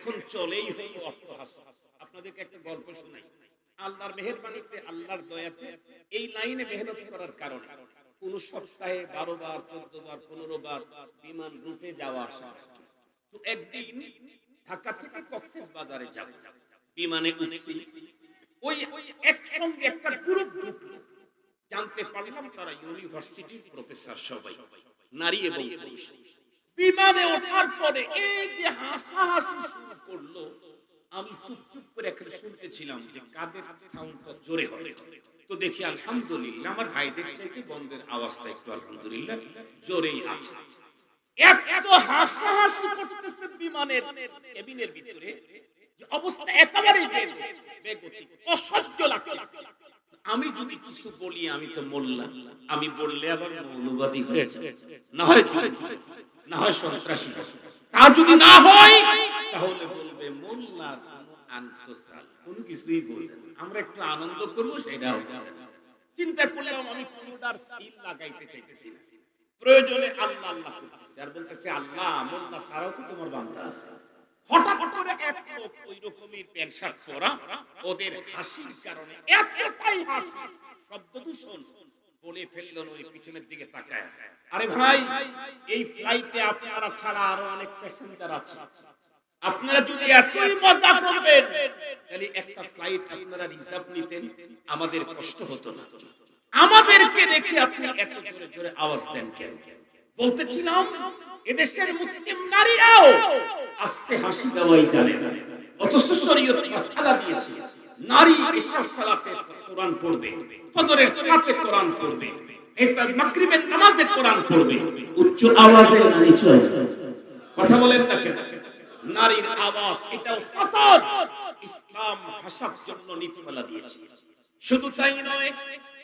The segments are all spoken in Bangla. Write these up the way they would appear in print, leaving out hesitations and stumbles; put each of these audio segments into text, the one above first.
এখন চলেই হলো অট্টহাস্য। আপনাদেরকে একটা গল্প শোনাই। আল্লাহর মেহেরবানিতে, আল্লাহর দয়াতে এই লাইনে মেহনত করার কারণে কোন সপ্তাহে 12 বার, 14 বার, 15 বার বিমান রুটে যাওয়া আসা। তো একদিন ঢাকা থেকে কক্সবাজারে যাব, বিমানে উঠছি। ওই একসঙ্গে একটা গ্রুপ ঢুকলো। জানতে পারলাম তারা ইউনিভার্সিটির প্রফেসর, সবাই নারী এবং পুরুষ। বিমানে ওঠার পরে এই যে হাসাহাসি শুরু করলো, আমি চুপ চুপ করে এখানে শুনতেছিলাম যে কাদের সাউন্ডটা জোরে হয়। তো দেখি আলহামদুলিল্লাহ আমার ভাইদের চাইতে বন্ধের আওয়াজটা একটু আলহামদুলিল্লাহ জোরেই আছে। এত হাসাহাসি করতেছে বিমানের কেবিনের ভিতরে যে অবস্থা একেবারে বেগতিক, অসহ্য লাগছে। আমি যদি কিছু বলি আমি তো মোল্লা, আমি বললে আবার মৌলবাদী হয়ে যায়, না হয় না হয় সন্ত্রাসী। তা যদি না হয় তাহলে বলবে মোল্লার কোনো আনসোশাল, কোনো কিছুই বোঝে না। আমরা একটু আনন্দ করবো সেটাও চিন্তা করলাম। আমি কোনোটার সিল লাগাইতে চাইতেছি না। প্রয়োজনে আল্লাহ আল্লাহ করতেছি আর বলতেছে আল্লাহ মোল্লা ছাড়াও তো তোমার বান্দা আছে। হঠাৎ করে এক লোক ওই রকমই প্যান্ট শার্ট পরা, ওদের হাসির কারণে এতটাই হাসি, শব্দ দূষণ বলে ফেললো ওই পিছনের দিকে তাকায়, আরে ভাই এই ফ্লাইটে আপনারা ছাড়া আরো অনেক প্যাসেঞ্জার আছে, আপনারা যদি এতই মজা করবেন তাহলে একটা ফ্লাইট আপনারা রিজার্ভ নিতেন, আমাদের কষ্ট হতো না। আমাদেরকে দেখে আপনি এত জোরে জোরে আওয়াজ দেন কেন? বলতেছিলাম এদেশের মুসলিম নারীরাও আজকে হাসি দেওয়াই জানে না, অথচ শরীয়ত মাসআলা দিয়েছে নারী ইশার সালাতে কোরআন পড়বে, ফজরের সালাতে কোরআন পড়বে, এটা মাগরিবের নামাজে কোরআন পড়বে, উচ্চ আওয়াজে নারী চলবে। কথা বলেন না কেন? নারীর আওয়াজ এটাও সতত ইসলাম ভাষার জন্য নীতিমালা দিয়েছে। শুধু তাই নয়,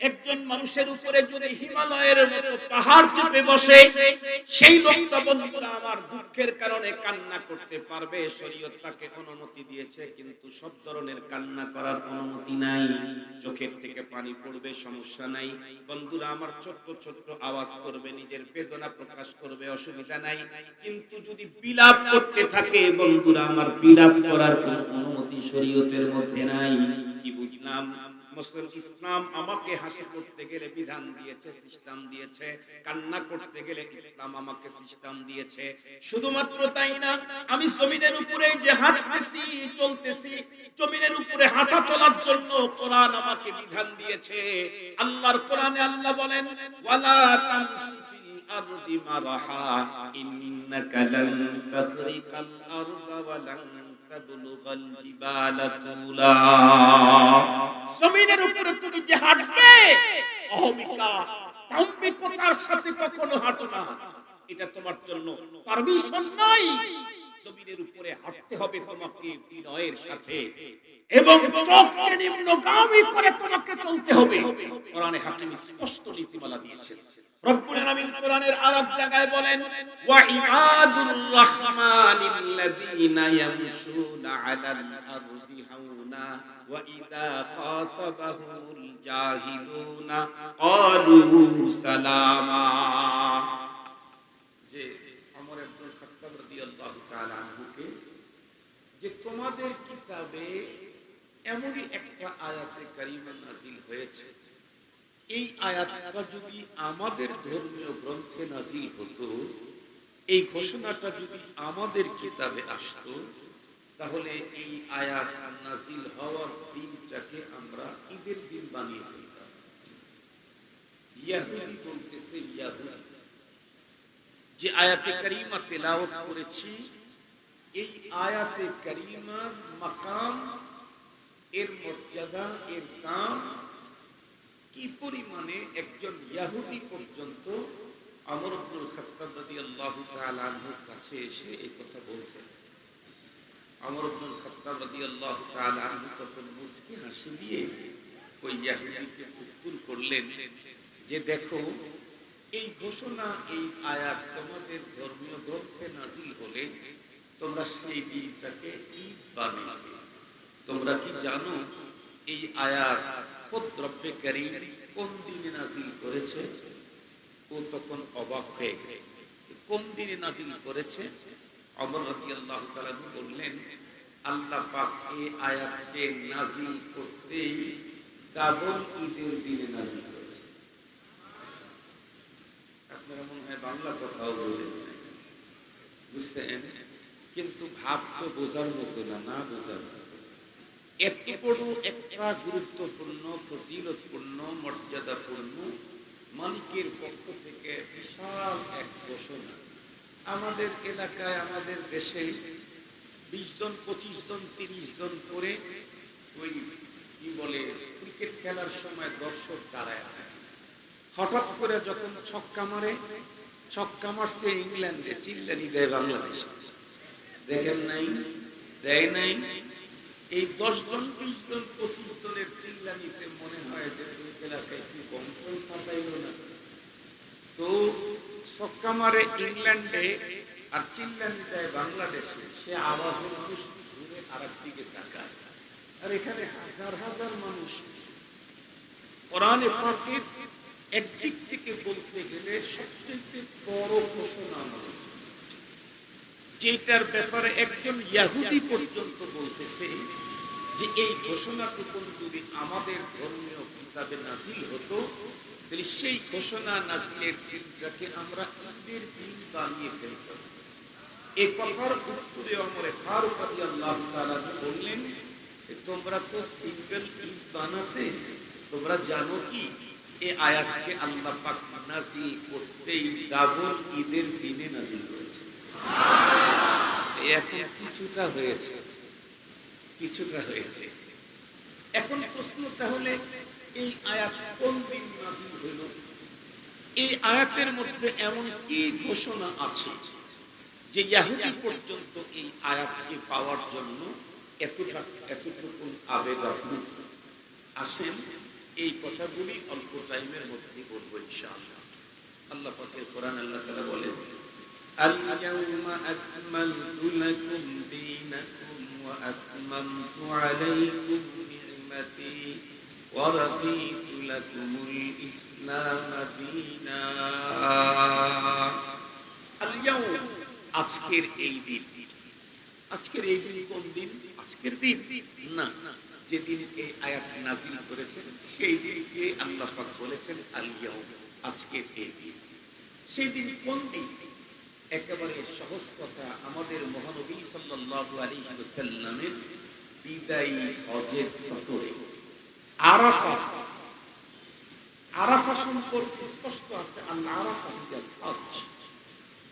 একজন মানুষের উপরে যদি হিমালয়ের মতো পাহাড় চেপে বসে, সেই লোকটা বন্ধুরা আমার দুঃখের কারণে কান্না করতে পারবে, শরীয়ত তাকে অনুমতি দিয়েছে, কিন্তু সব ধরনের কান্না করার অনুমতি নাই। চোখের থেকে পানি পড়বে, সমস্যা নাই বন্ধুরা আমার, ছোট্ট ছোট্ট আওয়াজ করবে, নিজের বেদনা প্রকাশ করবে, অসুবিধা নাই। কিন্তু যদি বিলাপ করতে থাকে বন্ধুরা আমার, বিলাপ করার কোনো অনুমতি শরীয়তের মধ্যে নাই। কি বুঝলাম? মুসলিম ইসলাম আমাকে হাসি করতে গেলে বিধান দিয়েছে, সিস্টেম দিয়েছে, কান্না করতে গেলে ইসলাম আমাকে সিস্টেম দিয়েছে। শুধুমাত্র তাই না, আমি জমিনের উপরে যে হাঁটতেছি চলতেছি, জমিনের উপরে হাঁটা চলার জন্য কোরআন আমাকে বিধান দিয়েছে। আল্লাহর কোরআনে আল্লাহ বলেন ওয়ালা তামশি ফিল আরদি মারহা ইন্নাকা লান তাখরিকাল আরদা ওয়া লান তাবলুগাল জিবালা তুলা। জমিনের উপরে তুমি যে হাঁটবে অহমিকা দাম্ভিকতার সাথে কখনো হাঁটো না, এটা তোমার জন্য পারমিশন নাই। জমিনের উপরে হাঁটতে হবে তোমাকে বিনয়ের সাথে এবং চোখকে নিম্নগামী করে তোমাকে চলতে হবে। কোরআনে হাকিম স্পষ্ট নীতিমালা দিয়েছেন। রব্বুল আলামিন কোরআনের আরেক জায়গায় বলেন ওয়া ইবাদুর রাহমানিল্লাযীনা ইয়ামশুনা আলাল আরদি হাওনা ওয়া ইযা খাতাবাহুমুল জাহিলুনা ক্বালু সালামা। যে ওমর ইবনে খাত্তাব রাদিয়াল্লাহু তাআলা আনহুকে যে তোমাদের কিতাবে এমনই একটা আয়াতে কারিমা নাযিল হয়েছে, এই আয়াতটা যদি আমাদের ধর্মীয় গ্রন্থে নাযিল হতো, এই ঘোষণাটা যদি আমাদের কিতাবে আসতো, তাহলে এই আয়াত নাযিল হওয়ার দিনটাকে আমরা ঈদের দিন বানিয়ে ফেলতাম। ইয়াহুদি বলতেছে, ইয়াহুদি যে আয়াতে কারিমা তেলাওয়াত করেছি, এই আয়াতে কারিমার মাকাম, এর মর্যাদা, এর দাম কি পরিমাণে একজন ইহুদি পর্যন্ত ওমর ইবনুল খাত্তাব রাদিয়াল্লাহু তাআলা আনহুর কাছে এসে এই কথা বলছেন। ওমর ইবনুল খাত্তাব রাদিয়াল্লাহু তাআলা আনহু তখন মুচকি হাসি দিয়ে ওই ইহুদিকে উত্তর করলেন যে দেখো, এই ঘোষণা, এই আয়াত তোমাদের ধর্মীয় গ্রন্থে নাযিল হলে তোমরা সেই দিনটাকে ঈদ বানাবে। তোমরা কি জানো এই আয়াত রব্বে কারীম কোন দিনে নাযিল করেছে? ও তখন অবাক হয়ে গেছে, কোন দিনে নাযিল করেছে? ওমর রাদিয়াল্লাহু তাআলা বললেন আল্লাহ পাক এই আয়াতকে নাযিল করতেই ডাবল ঈদের দিনে নাযিল করেছে। আপনারা মনে হয় বাংলা কথাও বলেন, বুঝতেন, কিন্তু ভাব তো বোঝার মতো না, না বোঝার মতো। এত বড় একটা গুরুত্বপূর্ণ, ফজিলতপূর্ণ, মর্যাদাপূর্ণ মালিকের পক্ষ থেকে বিশাল এক ঘোষণা। আমাদের এলাকায়, আমাদের দেশে 20 জন, 25 জন, 30 জন করে ওই কি বলে ক্রিকেট খেলার সময় দর্শক দাঁড়ায় থাকে। হঠাৎ করে যখন ছক্কা মারছে ইংল্যান্ডে, চিল্লানি দেয় বাংলাদেশ। দেখেন নাই, দেয় নাই। এই 10 জন, 20 জন, 25 জনের চিল্লানিতে মনে হয় যে ওই এলাকায় কি কন্ট্রোল থাকাইল না। তো ছক্কা মারে ইংল্যান্ডে আর চিল্লানি দেয় বাংলাদেশে, সে আওয়াজের ঘুরে আর একদিকে তাকায়। আর এখানে হাজার হাজার মানুষ। কোরআনে পাকের একদিক থেকে বলতে গেলে সবচেয়ে বড় ঘোষণা, যেটার ব্যাপারে একজন ইহুদি পর্যন্ত বলতেছে যে এই ঘোষণাটুকু যদি আমাদের ধর্মীয় কিতাবে নাযিল হতো, তাহলে সেই ঘোষণা নাযিলের দিনটাকে আমরা ঈদের দিন বানিয়ে ফেলতাম। এই কথার উত্তরে ওমর ফারুক রাদিয়াল্লাহু তাআলা বললেন, তোমরা তো সিঙ্গেল ঈদ বানাতে, তোমরা জানো কি এই আয়াতকে আল্লাহ পাক নাযিল করতেই ডাবল ঈদের দিনে নাযিল করেছে। এখন কিছুটা হয়েছে। এখন প্রশ্ন তাহলে এই আয়াত কোন দিন নাযিল হইল? এই আয়াতের মধ্যে এমন কি ঘোষণা আছে যে ইহুদি পর্যন্ত এই আয়াতকে পাওয়ার জন্য এতটুকু আবেগ আপ্লুত? আসেন এই কথাগুলি অল্প টাইমের মধ্যে বলবো ইনশাআল্লাহ। আল্লাহ পাকের কোরআন, আল্লাহ তাআলা বলেন, আল-ইয়াওমা আকমালতু লাকুম দীনাকুম ওয়া আতমামতু আলাইকুম নি'মাতি ওয়া রাদিতু লাকুমুল ইসলাম দীনা। আল-ইয়াওম, আজকের এই দিন। আজকের এই দিন কোন দিন? আজকের দিন না, যেদিন এই আয়াত নাযিল করেছেন সেই দিনকে আল্লাহ পাক বলেছেন আল-ইয়াওম, আজকের এই দিন। সেই দিন কোন দিন? একেবারে সহজ কথা, আমাদের মহানবী সাল্লাল্লাহু আলাইহি ওয়াসাল্লামের বিদায়ী হজের সফরে আরাফা সম্পর্কে স্পষ্ট আছে, আরাফা হিয়াল হজ,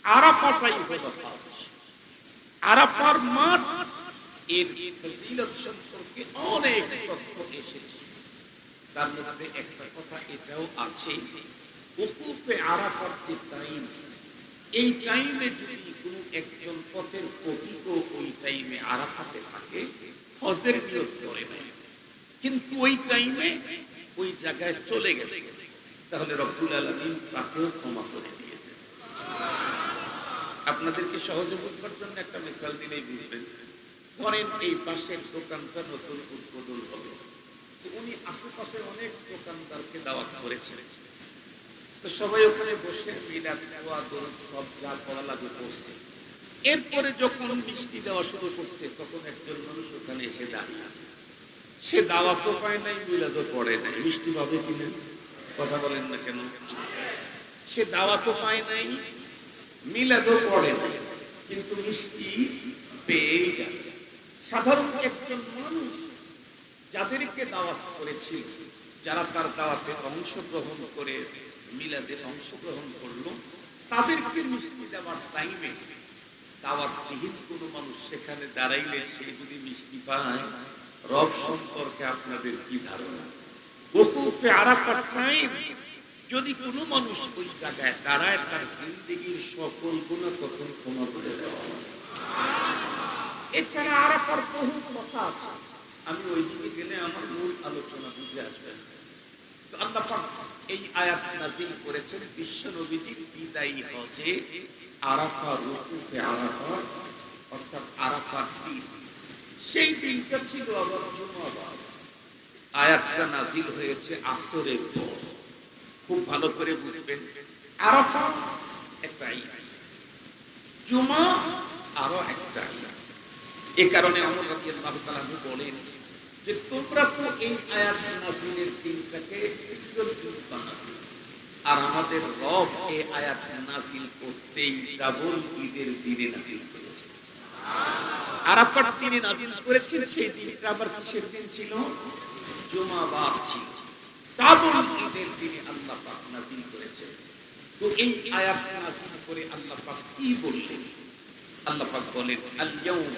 আরাফাটাই হলো হজ। আরাফার মাঠ, এর ফজিলত সম্পর্কে অনেক তথ্য এসেছে। তার মধ্যে একটা কথা এটাও আছে, উকুফে আরাফার যে টাইম, এই টাইমে যদি কোনো একজন পথের পথিক ওই টাইমে আরাফাতে থাকে, হজের নিয়ত করে নেয়, কিন্তু ওই টাইমে ওই জায়গায় চলে গেছে, তাহলে রব্বুল আলামিন তাকেও ক্ষমা করে দিয়েছেন। আপনাদেরকে সহজে বুঝবার জন্য একটা মিসাল দিলেই বুঝবেন। ধরেন এই পাশের দোকানটা নতুন উদ্বোধন হলো, তো উনি আশেপাশে অনেক দোকানদারকে দাওয়াত করেছেন। তো সবাই ওখানে বসে মিলাদ, দোয়া, দরুদ সব যা করা লাগে করছে। এরপরে যখন মিষ্টি দেওয়া শুরু করছে, তখন একজন মানুষ ওখানে এসে দাঁড়িয়ে আছে। সে দাওয়াতও পায় নাই, মিলাদও পড়ে নাই। মিষ্টি পাবে কিনা? কথা বলেন না কেন? সে দাওয়াতও পায় নাই, মিলাদও পড়ে নাই, কিন্তু মিষ্টি পেয়ে যায়। সাধারণ একজন মানুষ যাদেরকে দাওয়াত করেছিল, যারা তার দাওয়াতে অংশগ্রহণ করে মিলাদে অংশগ্রহণ করলো, তাদেরকে মিষ্টি দেওয়ার টাইমে দাওয়াতবিহীন কোনো মানুষ সেখানে দাঁড়াইলে সে যদি মিষ্টি পায়, রব সম্পর্কে আপনাদের কি ধারণা? ওকুফে আরাফার টাইম যদি কোনো মানুষ ওই জায়গায় দাঁড়ায়, তার জিন্দেগীর সকল গুনাহ তখন ক্ষমা করে দেওয়া হয়। এছাড়া আরাফার বহু কথা আছে, আমি ওই দিকে গেলে আমার মূল আলোচনা বুঝে আসবে। তো আল্লাহ পাক এই আয়াত নাযিল করেছেন বিশ্ব নবীজির বিদায়ী হজে আরাফা, ওকুফে আরাফা, অর্থাৎ আরাফার দিন। সেই দিনটা ছিল আবার জুমাবার। আয়াতটা নাযিল হয়েছে আসরের পর। খুব ভালো করে বুঝবেন, আরাফা একটা ঈদ, জুমা আরো একটা ঈদ। এই কারণে ওমর রাদিয়াল্লাহু তাআলা আনহু বলেন যে তোমরা তো এই আয়াত নাযিলের দিনটাকে ঈদুল ফিতর বানাবে, আর আমাদের রব এই আয়াত নাযিল করতেই ডাবল ঈদের দিনে নাযিল করেছে। আরাফার দিনে নাযিল করেছেন, সেই দিনটা আবার কিসের দিন ছিল? জুমাবার ছিল। ডাবল ঈদের দিনে আল্লাহ পাক নাযিল করেছে। তো এই আয়াত নাযিল করে আল্লাহ পাক কি বললেন? আল্লাহ পাক বলেন আল-ইয়াউম,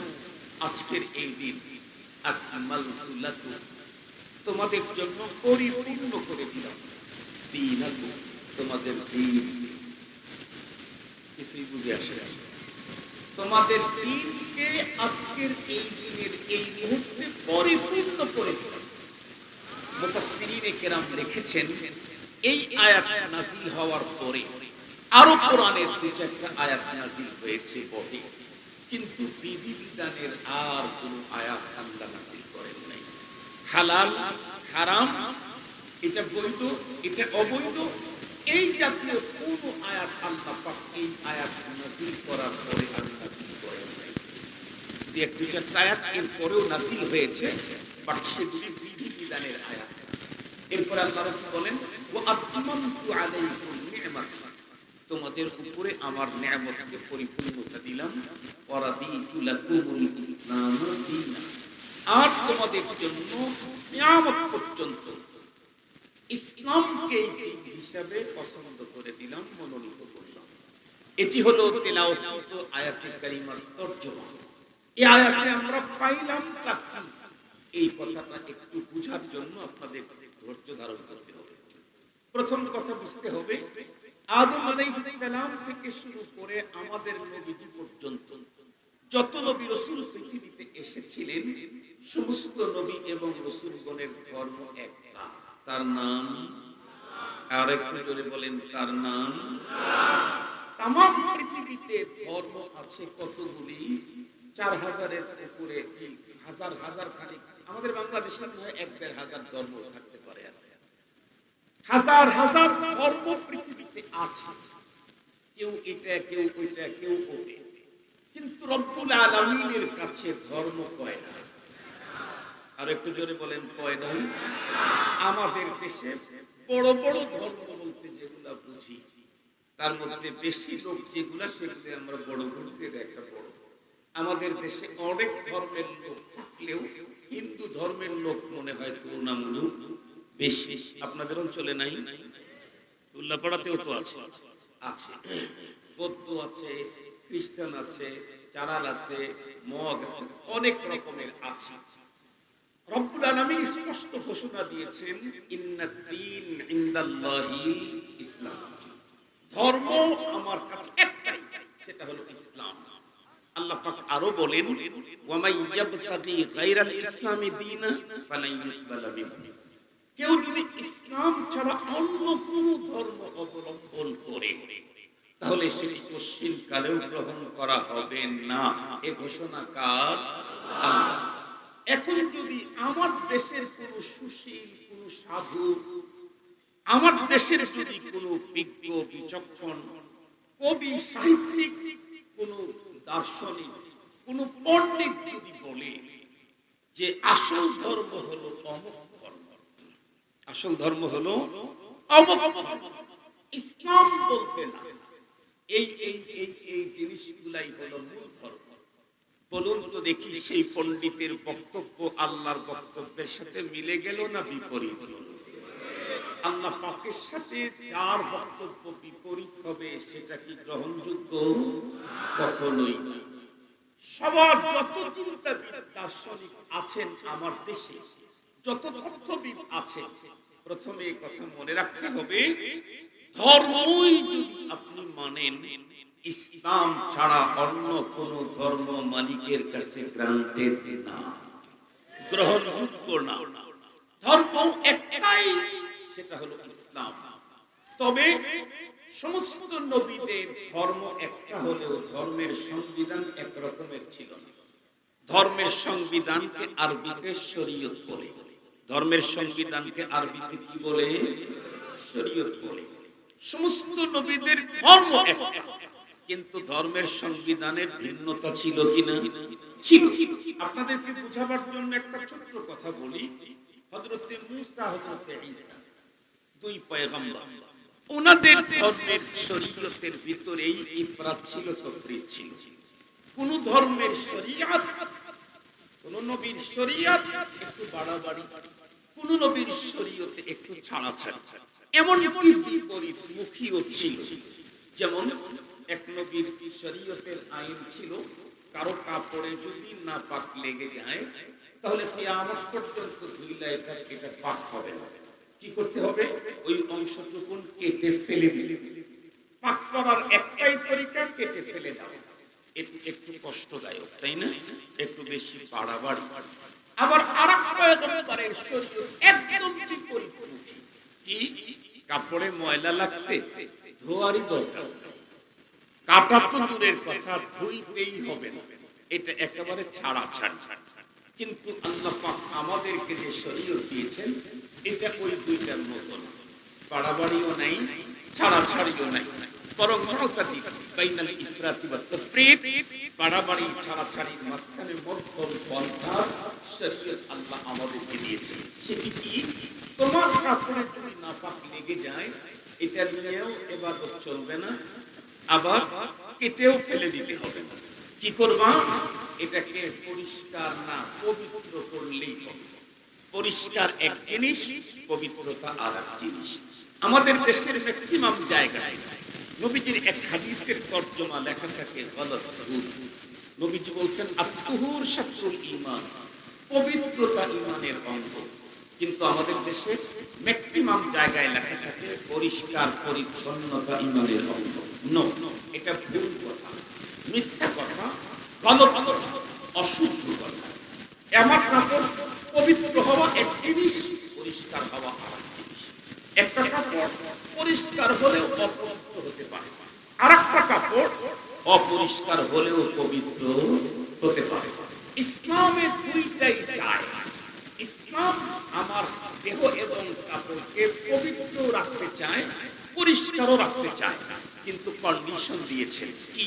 আজকের এই দিন, আকমালতু লাকুম, তোমাদের জন্য পরিপূর্ণ করে দিলাম, দীনাকুম, তোমাদের দ্বীন। কিছুই বুঝে আসে না। তোমাদের দ্বীনকে আজকের এই দিনের এই মুহূর্তে পরিপূর্ণ করে দিলাম। মুফাসসিরিনে কেরাম লিখেছেন এই আয়াত নাযিল হওয়ার পরে আরো কোরআনের দুই চারটা আয়াত নাযিল হয়েছে বটে, কিন্তু বিধিবিধানের আর কোন আয়াত আল্লাহ নাযিল করেন নাই। হালাল হারাম, এটা বৈধ এটা অবৈধ, এই জাতীয় কোন আয়াত আল্লাহ পাক এই আয়াত নাযিল করার পরে আর নাযিল করেন নাই। দুই এক দুই চারটা আয়াত এর পরেও নাযিল হয়েছে, বাট সেগুলি বিধিবিধানের আয়াত। এরপর আল্লাহ কি বলেন? ওয়া আতমামতু আলাইকুম নি'মাতি, তোমাদের উপরে আমার নিয়ামতকে পরিপূর্ণতা দিলাম। ওয়া রাদিতু লাকুমুল ইসলাম দীনান, আর তোমাদের জন্য কিয়ামত পর্যন্ত ইসলামকে হিসাবে পছন্দ করে দিলাম, মনোনীত করলাম। এটি হলো তেলাওয়াত আয়াতে কারিমার তরজমা। এই আয়াতে আমরা পাইলাম তা কি, এই কথাটা একটু বুঝার জন্য আপনাদের ধৈর্য ধারণ করতে হবে। প্রথম কথা বুঝতে হবে, আদম আলাইহিস সালাম থেকে শুরু করে আমাদের নবী পর্যন্ত যত নবী রাসূল পৃথিবীতে এসেছিলেন, সমস্ত নবী এবং রাসূলগণের ধর্ম একটা, তার নাম, আর একটু জোরে বলেন, তার নাম। তাম পৃথিবীতে ধর্ম আছে কতগুলি? 4000-এর উপরে, হাজার হাজার খানিক। আমাদের বাংলাদেশে 1-1.5 ধর্ম থাকতে পারে। হাজার হাজার ধর্ম পৃথিবীতে আছে, কেউ এটা কেউ ওইটা কেউ ওটা, কিন্তু রব্বুল আলামিনের কাছে ধর্ম কয়টা? আর একটু জোরে বলেন, কয়টা? আমাদের দেশে বড় বড় ধর্ম বলতে যেগুলা বুঝি, তার মধ্যে বেশি লোক যেগুলা, সেগুলো আমরা বড় বুঝতে একটা বড়। আমাদের দেশে অনেক ধর্মের লোক থাকলেও হিন্দু ধর্মের লোক মনে হয় তুলনামূলক বেশি। আপনাদের অঞ্চলে নাই? উল্লাপাড়াতেও তো আছে, আছে বৌদ্ধ আছে, খ্রিস্টান আছে, চারাল আছে, মগ আছে, অনেক রকমের আছে। রব্বুল আলামিন স্পষ্ট ঘোষণা দিয়েছেন, ইন্নাদ-দীন ইনদাল্লাহিল ইসলাম, ধর্ম আমার কাছে একটাই, সেটা হলো ইসলাম। আল্লাহ পাক আরো বলেন, ওয়া মাই ইয়াবতাগি গায়রাল ইসলামি দীনান ফালান ইউকবালা মিনহু, কেউ যদি ইসলাম ছাড়া অন্য কোন ধর্ম অবলম্বন করে তাহলে সেটি পশ্চিম কালেও গ্রহণ করা হবে না। এ ঘোষণা কার? আল্লাহ। এখন যদি আমার দেশের কোন সুশীল, কোন সাধু, আমার দেশের যদি কোন বিজ্ঞ বিচক্ষণ কবি, সাহিত্যিক, কোন দার্শনিক, কোন পণ্ডিত যদি বলে যে আসল ধর্ম হলো অমুক ধর্ম, আসল ধর্ম হলো অমুক ধর্ম, ইসলাম বলতে না, এই এই এই এই জিনিসগুলাই হলো মূল ধর্ম, বলুন তো দেখি সেই পণ্ডিতের বক্তব্য আল্লাহর বক্তব্যের সাথে মিলে গেল না বিপরীত? আল্লাহ পাকের সাথে যার বক্তব্য বিপরীত হবে সেটা কি গ্রহণযোগ্য? কখনোই না। সবার যত চিন্তাবিদ দার্শনিক আছেন আমার দেশে, যত তথ্যবিদ আছেন, প্রথমে এই কথা মনে রাখতে হবে, ধর্মই যদি আপনি মানেন, ইসলাম ছাড়া অন্য কোন ধর্ম মালিকের কাছে গ্রান্টেড না, গ্রহণযোগ্য না। ধর্ম একটাই, সেটা হলো ইসলাম। তবে সমস্ত নবীদের ধর্ম একটা হলেও ধর্মের সংবিধান এক রকমের ছিল। ধর্মের সংবিধানকে আরবিতে শরীয়ত বলে। ধর্মের সংবিধানকে আরবিতে কি বলে? শরীয়ত বলে। সমস্ত নবীদের ধর্ম একটা, কিন্তু ধর্মের সংবিধানের ভিন্নতা ছিল কিনা? ছিল। আপনাদেরকে বোঝাবার জন্য একটা ছোট্ট কথা বলি। হযরতে মূসা, হযরতে ঈসা, দুই পয়গম্বর, ওনাদের ধর্মের শরীয়তের ভিতরেই ইফরাত ছিল, তাফরীত ছিল। কোন ধর্মের শরীয়ত, কোন নবীর শরীয়ত একটু বাড়াবাড়ি, কোন নবীর শরীয়তে একটু ছাড়াছাড়ি, এমন বিপরীত মুখীও ছিল। যেমন এক নবীর শরীয়তের আইন ছিল, কারো কাপড়ে যদি নাপাক লেগে যায় তাহলে কিয়ামত পর্যন্ত ধুইলে এটা পাক হবে না। কি করতে হবে? ওই অংশটুকুন কেটে ফেলে দিলে। পাক করার একটাই তরিকা, কেটে ফেলে দাও। একটু কষ্টদায়ক, তাই না? একটু বেশি বাড়াবাড়ি। আবার আরেকটা পয়গম্বরের শরীয়ত একদম বিপরীতমুখী। কি? কাপড়ে ময়লা লাগছে, ধোয়ারই দরকার, কাটা তো দূরের কথা, ধুইতেই হবে না। এটা একেবারে ছাড়াছাড়ি। কিন্তু আল্লাহ পাক আমাদেরকে যে শরীয়ত দিয়েছেন এটা ওই দুইটার মতন, বাড়াবাড়িও নাই, ছাড়াছাড়িও নাই, বরং মুতাদিদ বাইনাল ইফরাতি ওয়াত তাফরীত, বাড়াবাড়ি ছাড়াছাড়ির মাঝখানে মধ্যম পন্থা শরীয়ত আল্লাহ আমাদেরকে দিয়েছেন। সেটি কি? তোমার কাপড়ে যদি নাপাক লেগে যায় এটা নিয়েও ইবাদত চলবে না, আবার কেটেও ফেলে দিতে হবে না। কি করবা? এটাকে পরিষ্কার না পবিত্র করলেই হবে। পরিষ্কার এক জিনিস, পবিত্রতা আর এক জিনিস। আমাদের দেশের ম্যাক্সিমাম জায়গায় নবীজির এক হাদিসের তরজমা লেখা থাকে গলত ভুল। নবীজি বলছেন আত-তুহুর শাতরুল ঈমান, পবিত্রতা ঈমানের অঙ্গ। কিন্তু আমাদের দেশে ম্যাক্সিমাম জায়গায় লেখা থাকে পরিষ্কার পরিচ্ছন্নতা ঈমানের অঙ্গ। নো, এটা ভুল কথা, মিথ্যা কথা, গলত কথা, অশুদ্ধ কথা। আমার কাপড় পবিত্র হওয়া এক জিনিস, পরিষ্কার হওয়া আর এক জিনিস। একটা কাপড় পরিষ্কার হলেও অপবিত্র হতে পারে, আর একটা কাপড় অপরিষ্কার হলেও পবিত্র হতে পারে। ইসলামে দুইটাই চায়। ইসলাম আমার দেহ এবং কাপড়কে পবিত্র রাখতে চায়, পরিষ্কারও রাখতে চায়, কিন্তু কন্ডিশন দিয়েছেন কি?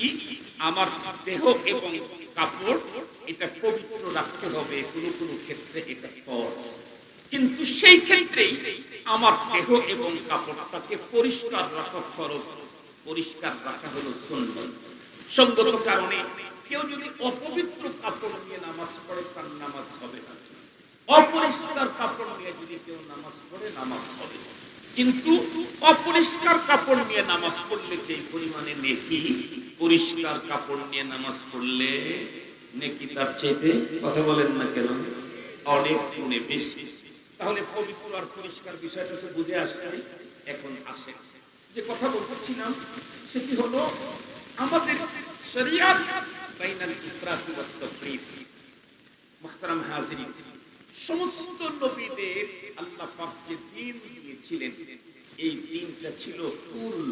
আমার দেহ এবং কাপড় এটা পবিত্র রাখতে হবে, কোনো কোনো ক্ষেত্রে এটা ফরজ। কিন্তু সেই ক্ষেত্রেই আমার দেহ এবং কাপড়টাকে পরিষ্কার রাখা ফরজ, পরিষ্কার রাখা হলো সুন্নাত। সঙ্গত কারণে কেউ যদি অপবিত্র কাপড় নিয়ে নামাজ পড়ে তার নামাজ হবে না। অপরিষ্কার কাপড় নিয়ে যদি কেউ নামাজ পড়ে নামাজ হবে। কিন্তু অপরিষ্কার কাপড় নিয়ে নামাজ পড়লে যে পরিমাণে নেকি, পরিষ্কার কাপড় নিয়ে নামাজ পড়লে নেকি তার চাইতে, কথা বলেন না কেন, অনেক গুণে বেশি। তাহলে পবিত্র আর পরিষ্কার বিষয়টা তো বুঝে আসছে। এখন আসে যে কথা বলতেছিলাম, সেটি হলো আমাদের শরীয়ত বাইনাল ইফরাতি ওয়াত তাফরীত। মুহতারাম হাজিরিন, সমস্ত নবীদের আল্লাহ পাক যে দ্বীন দিয়েছিলেন এই দ্বীনটা ছিল পূর্ণ,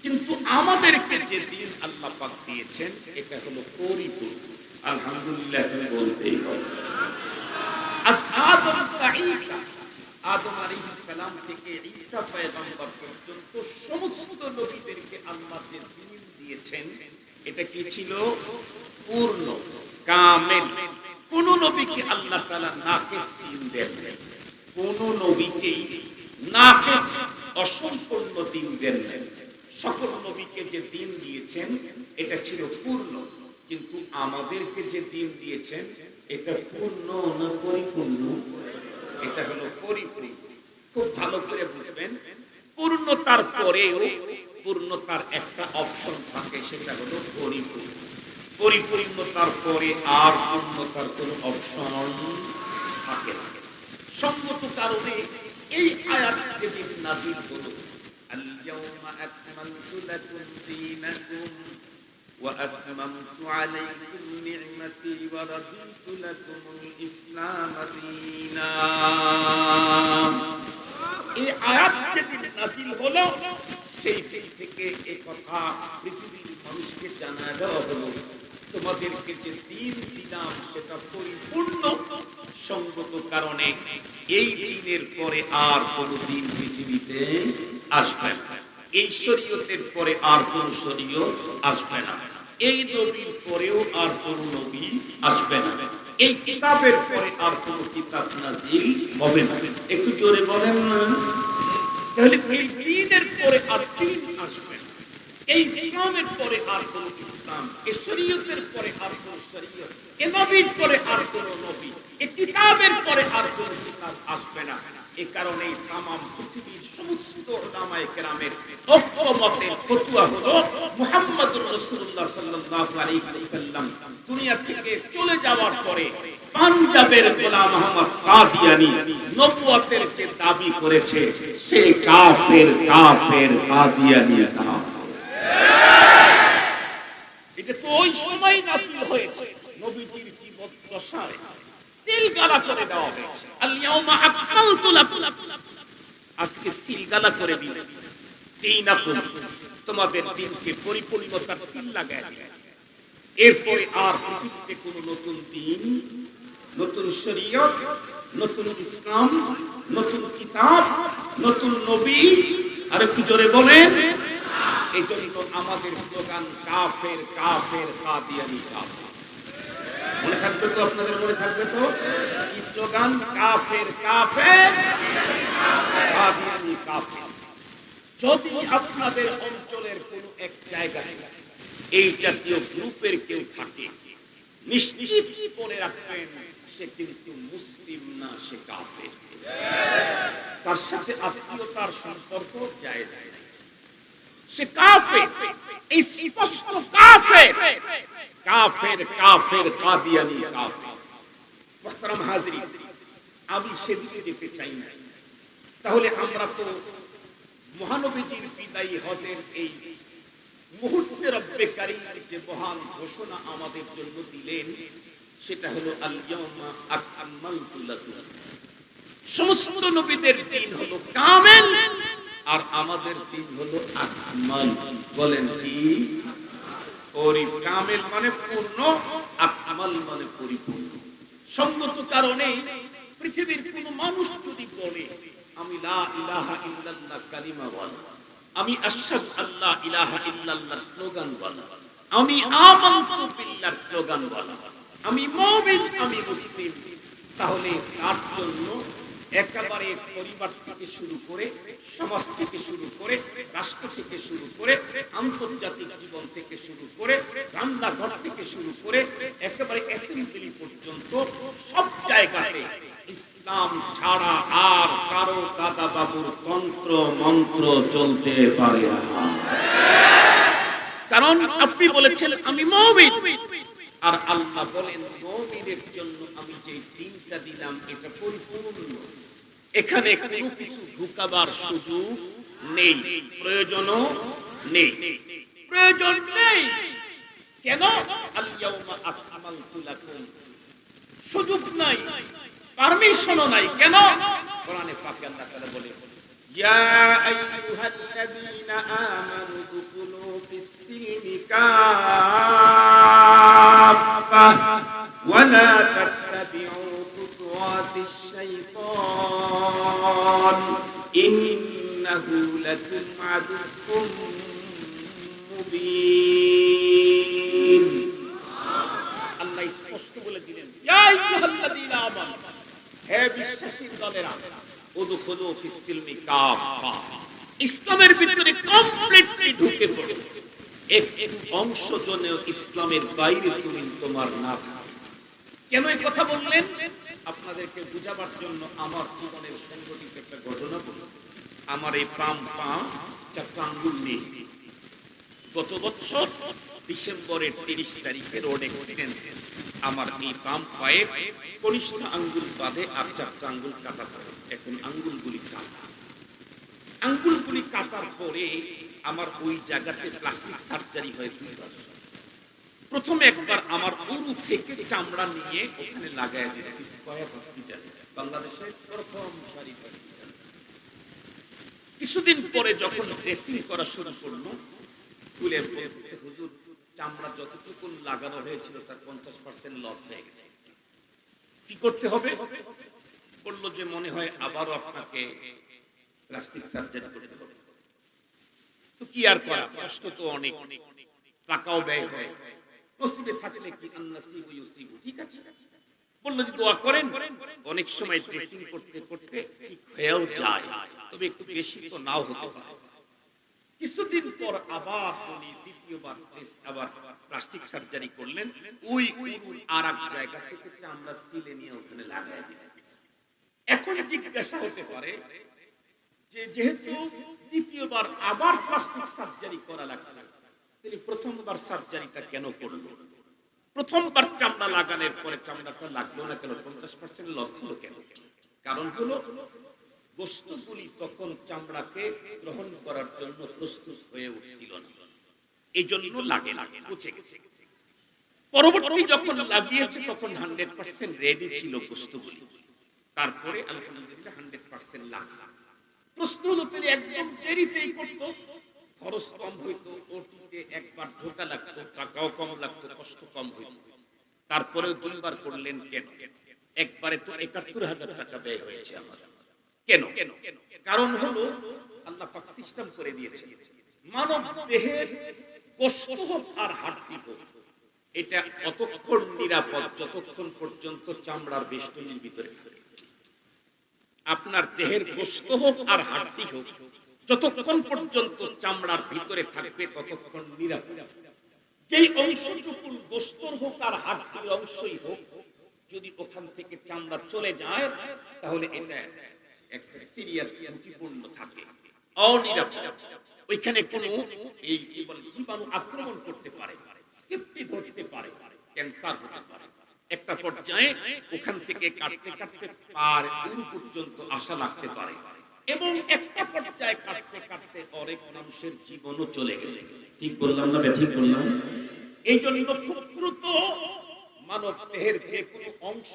কিন্তু আমাদেরকে যে দ্বীন আল্লাহ পাক দিয়েছেন এটা হলো পরিপূর্ণ। আলহামদুলিল্লাহ বলতেই হবে। আদম আলাইহিস সালাম থেকে ঈসা পয়গম্বর পর্যন্ত সমস্ত নবীদেরকে আল্লাহ যে দ্বীন দিয়েছেন এটা কি ছিল? পূর্ণ, কামেল। কোন নবীকে আল্লাহ তাআলা নাকিস দ্বীন দেন নাই, কোন নবীকেই নাকিস অসম্পূর্ণ দ্বীন দেন নাই। সকল নবীকে যে দ্বীন দিয়েছেন এটা ছিল পূর্ণ, কিন্তু আমাদেরকে যে দ্বীন দিয়েছেন এটা পূর্ণ না পরিপূর্ণ? এটা হলো পরিপূর্ণ। খুব ভালো করে বুঝবেন, পূর্ণতার পরেও পূর্ণতার একটা অপশন থাকে, সেটা হলো পরিপূর্ণ। পরিপূর্ণতার পরে আর পূর্ণতার কোন অপশন থাকে না। সঙ্গত কারণে এই আয়াত যেদিন নাযিল হলো, আল-ইয়াওমা আকমালতু লাকুম দীনাকুম ওয়া আতমামতু আলাইকুম নি'মাতি ওয়া রাদিতু লাকুমুল ইসলাম দীনা। এই আয়াত যেদিন নাযিল হলো সেই থেকে এই কথা পৃথিবীর মানুষকে জানা দেওয়া হলো, তোমাদেরকে যে দ্বীন দিলাম সেটা পরিপূর্ণ। সঙ্গত কারণে এই দ্বীনের পরে আর কোন দিন পৃথিবীতে আসবে না। এই শরীয়তের পরে আর কোন শরীয়ত আসবে না, এই নবীর পরেও আর কোন নবী আসবে না, এই কিতাবের পরে আর কোন কিতাব নাযিল হবে না। একটু জোরে বলেন না। তাহলে এই দ্বীনের পরে আর দ্বীন আসবে না, এই ইসলামের পরে আর কোন ইসলাম, এই শরীয়তের পরে আর কোন শরীয়ত, এই নবীর পরে আর কোন নবী, এই কিতাবের পরে আর কোন কিতাব আসবে না। এই কারণে তামাম পৃথিবীর সমস্ত উলামায়ে কেরামের ঐক্যমতের ফতোয়া হলো মুহাম্মদুর রাসূলুল্লাহ সাল্লাল্লাহু আলাইহি ওয়াসাল্লাম দুনিয়া থেকে চলে যাওয়ার পরে পাঞ্জাবের গোলাম আহমদ কাদিয়ানী নবুয়তের যে দাবি করেছে সে কাফের, কাফের কাদিয়ানী কাফের। এটা তো ওই সময় নাযিল হয়েছে নবীজির জীবদ্দশায় সিলগালা করে দেওয়া হয়েছে। আল ইয়াউমা আকমালতু লাকুম, আজকে সিলগালা করে দিলেন দীনাকুম, তোমাদের দ্বীনকে পরিপূর্ণতার সিল লাগায় দিলেন। এরপরে আর পৃথিবীতে কোন নতুন দ্বীন, নতুন শরীয়ত, নতুন ইসলাম, নতুন কিতাব, নতুন নবী আর একটু জোরে বলেন। এই জন্য আমাদের স্লোগান কাফের, কাফের কাদিয়ানী কাফের। মনে থাকবে তো? আপনাদের মনে থাকবে তো? এই স্লোগান কাফের, কাফের কাদিয়ানী কাফের। যদি আপনাদের অঞ্চলের কোন এক জায়গায় এই জাতীয় গ্রুপের কেউ থাকে, নিশ্চিত করে রাখবেন সে কিন্তু মুসলিম না, সে কাফের। তার সাথে আত্মীয়তার সম্পর্ক জায়েজ নাই, সে কাফের, এই স্পষ্ট কাফের, কাফের, কাফের কাদিয়ানী কাফের। মুহতারাম হাজিরিন, আমি সেদিকে যেতে চাই না। তাহলে আমরা তো মহানবীজির বিদায়ী হজের এই মুহূর্তে রব্বে কারীমের যে মহান ঘোষণা আমাদের জন্য দিলেন সেটা হলো আল ইয়াউমা আকমালতু লাকুম। সমস্ত নবীদের দ্বীন হলো কামেল আর আমাদের দ্বীন হলো আকমাল। বলেন কি? কামেল মানে পূর্ণ, আকমাল মানে পরিপূর্ণ। সঙ্গত কারণে পৃথিবীর কোন মানুষ যদি বলে আমি লা ইলাহা ইল্লাল্লাহ কালিমা বলা, আমি আশহাদু আল্লা ইলাহা ইল্লাল্লাহ স্লোগান বলা, আমি আমানতু বিল্লাহ স্লোগান বলা, আমি মুমিন, আমি মুসলিম, তাহলে তার জন্য একেবারে পরিবার থেকে শুরু করে, সমাজ থেকে শুরু করে, রাষ্ট্র থেকে শুরু করে, আন্তর্জাতিক জীবন থেকে শুরু করে, রান্নাঘর থেকে শুরু করে একেবারে অ্যাসেম্বলি পর্যন্ত সব জায়গাতে ইসলাম ছাড়া আর কারো দাদা বাবুর তন্ত্র মন্ত্র চলতে পারে না। কারণ আপনি বলেছেন আমি মুমিন, আর আল্লাহ বলেন মুমিনের জন্য আমি যে দিনটা দিলাম এটা পরিপূর্ণ, এখানে কোনো কিছু ঢুকাবার সুযোগ নেই, প্রয়োজনও নেই, প্রয়োজন নেই। কেন? আল ইয়াউমা আকমালতু লাকুম, সুযোগ নাই, পারমিশনও নাই। কেন? কোরআনে পাকে আল্লাহ তাআলা বলে ইয়া আইয়ুহাল্লাযীনা আমানু দুখুলু ফিস-সিলমি কাফা ওয়া লা তাত্তাবিউ খুতুওয়াতিশ শাইতান ইন্নাহু লাকুম আদুউম মুবিন। আল্লাহ স্পষ্ট বলে দিলেন ইয়া আইয়ুহাল্লাযীনা আমানু, হে বিশ্বাসীর দলেরা, উদখুলু ফিস-সিলমি কাফা, ইসলামের ভিতরে কমপ্লিটলি ঢুকে পড়ো। এক অংশ জনেও ইসলামের বাইরে তুমি তোমার না থাকো। কেন এই কথা বললেন? আপনাদেরকে বুঝাবার জন্য আমার জীবনের সংঘটিত একটা ঘটনা বলব। আমার এই পা চারটা আঙ্গুল নেই। গত বছর ডিসেম্বরের 30 তারিখে রোড অ্যাক্সিডেন্ট, আমার এই বাম পায়ের কনিষ্ঠ আঙ্গুল বাদে আর চারটা আঙ্গুল কাটা পড়ে। এখন আঙ্গুলগুলি কাটা, আঙ্গুলগুলি কাটার পরে আমার ওই জায়গাতে প্লাস্টিক সার্জারি হয় 2 বার। প্রথমে একবার আমার উরু থেকে চামড়া নিয়ে ওখানে লাগায় দিল স্কয়ার হসপিটালে, বাংলাদেশের প্রথম সারি হসপিটাল। কিছুদিন পরে যখন ড্রেসিং করা শুরু করলো, খুলে বলছে হুজুর চামড়া যতটুকু লাগানো হয়েছিল তার 50% লস হয়ে গেছে, কি করতে হবে? বলল যে মনে হয় আবারও আপনাকে প্লাস্টিক সার্জারি করতে হবে। তো কি আর করা, কষ্ট তো অনেক, টাকাও ব্যয় হয়, নসিবে থাকলে কি আন্নাসিবু ইউসিবু, ঠিক আছে বললো যে দোয়া করেন। অনেক সময় ড্রেসিং করতে করতে ঠিক হয়েও যায়, তবে একটু বেশি তো নাও হতে পারে। কিছুদিন পর আবার উনি দ্বিতীয়বার আবার প্লাস্টিক সার্জারি করলেন, ওই আর এক জায়গা থেকে চামড়া সিলে নিয়ে ওখানে লাগাই দিলেন। এখন জিজ্ঞাসা হতে পারে যে যেহেতু দ্বিতীয়বার আবার প্লাস্টিক সার্জারি করা লাগছে, তিনি প্রথমবার সার্জারিটা কেন করলো? প্রথমবার চামড়া লাগানোর পরে চামড়াটা লাগলো না কেন? 50% লস হলো কেন? কারণ হলো গোশতগুলি তখন চামড়াকে গ্রহণ করার জন্য প্রস্তুত হয়ে উঠছিল না, এই জন্য লাগে বুঝে গেছে। পরবর্তী যখন লাগিয়েছে তখন 100% রেডি ছিল গোশতগুলি, তারপরে আলহামদুলিল্লাহ 100% লাগছে। প্রশ্ন হলো তিনি একদম দেরিতেই করতো, খরচ কম হইতো, ওটিতে একবার ঢোকা লাগতো, টাকাও কম লাগতো, কষ্ট কম হইতো। তারপরেও দুইবার করলেন কেন? একবারে তো ৭১,০০০ টাকা ব্যয় হয়েছে আমার, কেন? কারণ হলো আল্লাহ পাক সিস্টেম করে দিয়েছে, মানব দেহের গোশত হোক আর হাড়টি হোক, এটা অতক্ষণ নিরাপদ যতক্ষণ পর্যন্ত চামড়ার বেষ্টনীর ভিতরে থাকে। আপনার দেহের গোশত হোক আর হাড়টি হোক, যতক্ষণ পর্যন্ত চামড়ার ভিতরে থাকবে ততক্ষণ নিরাপদ। যেই অংশটুকু গোশতর হোক আর হাড়টির অংশই হোক, যদি ওখান থেকে চামড়া চলে যায় তাহলে এটা একটা সিরিয়াস ঝুঁকিপূর্ণ থাকে, অনিরাপদ। ওইখানে কোনো এই কি বলে জীবাণু আক্রমণ করতে পারে, সেপ্টি ধরতে পারে, ক্যান্সার হতে পারে। একটা পর্যায়ে ওখান থেকে কাটতে কাটতে পার উরু পর্যন্ত আশা লাগতে পারে, এবং একটা পর্যায়ে কাটতে কাটতে অনেক মানুষের জীবনও চলে গেছে। ঠিক বললাম না? ঠিক বললাম। এই জন্য খুব দ্রুত মানব দেহের যে কোনো অংশ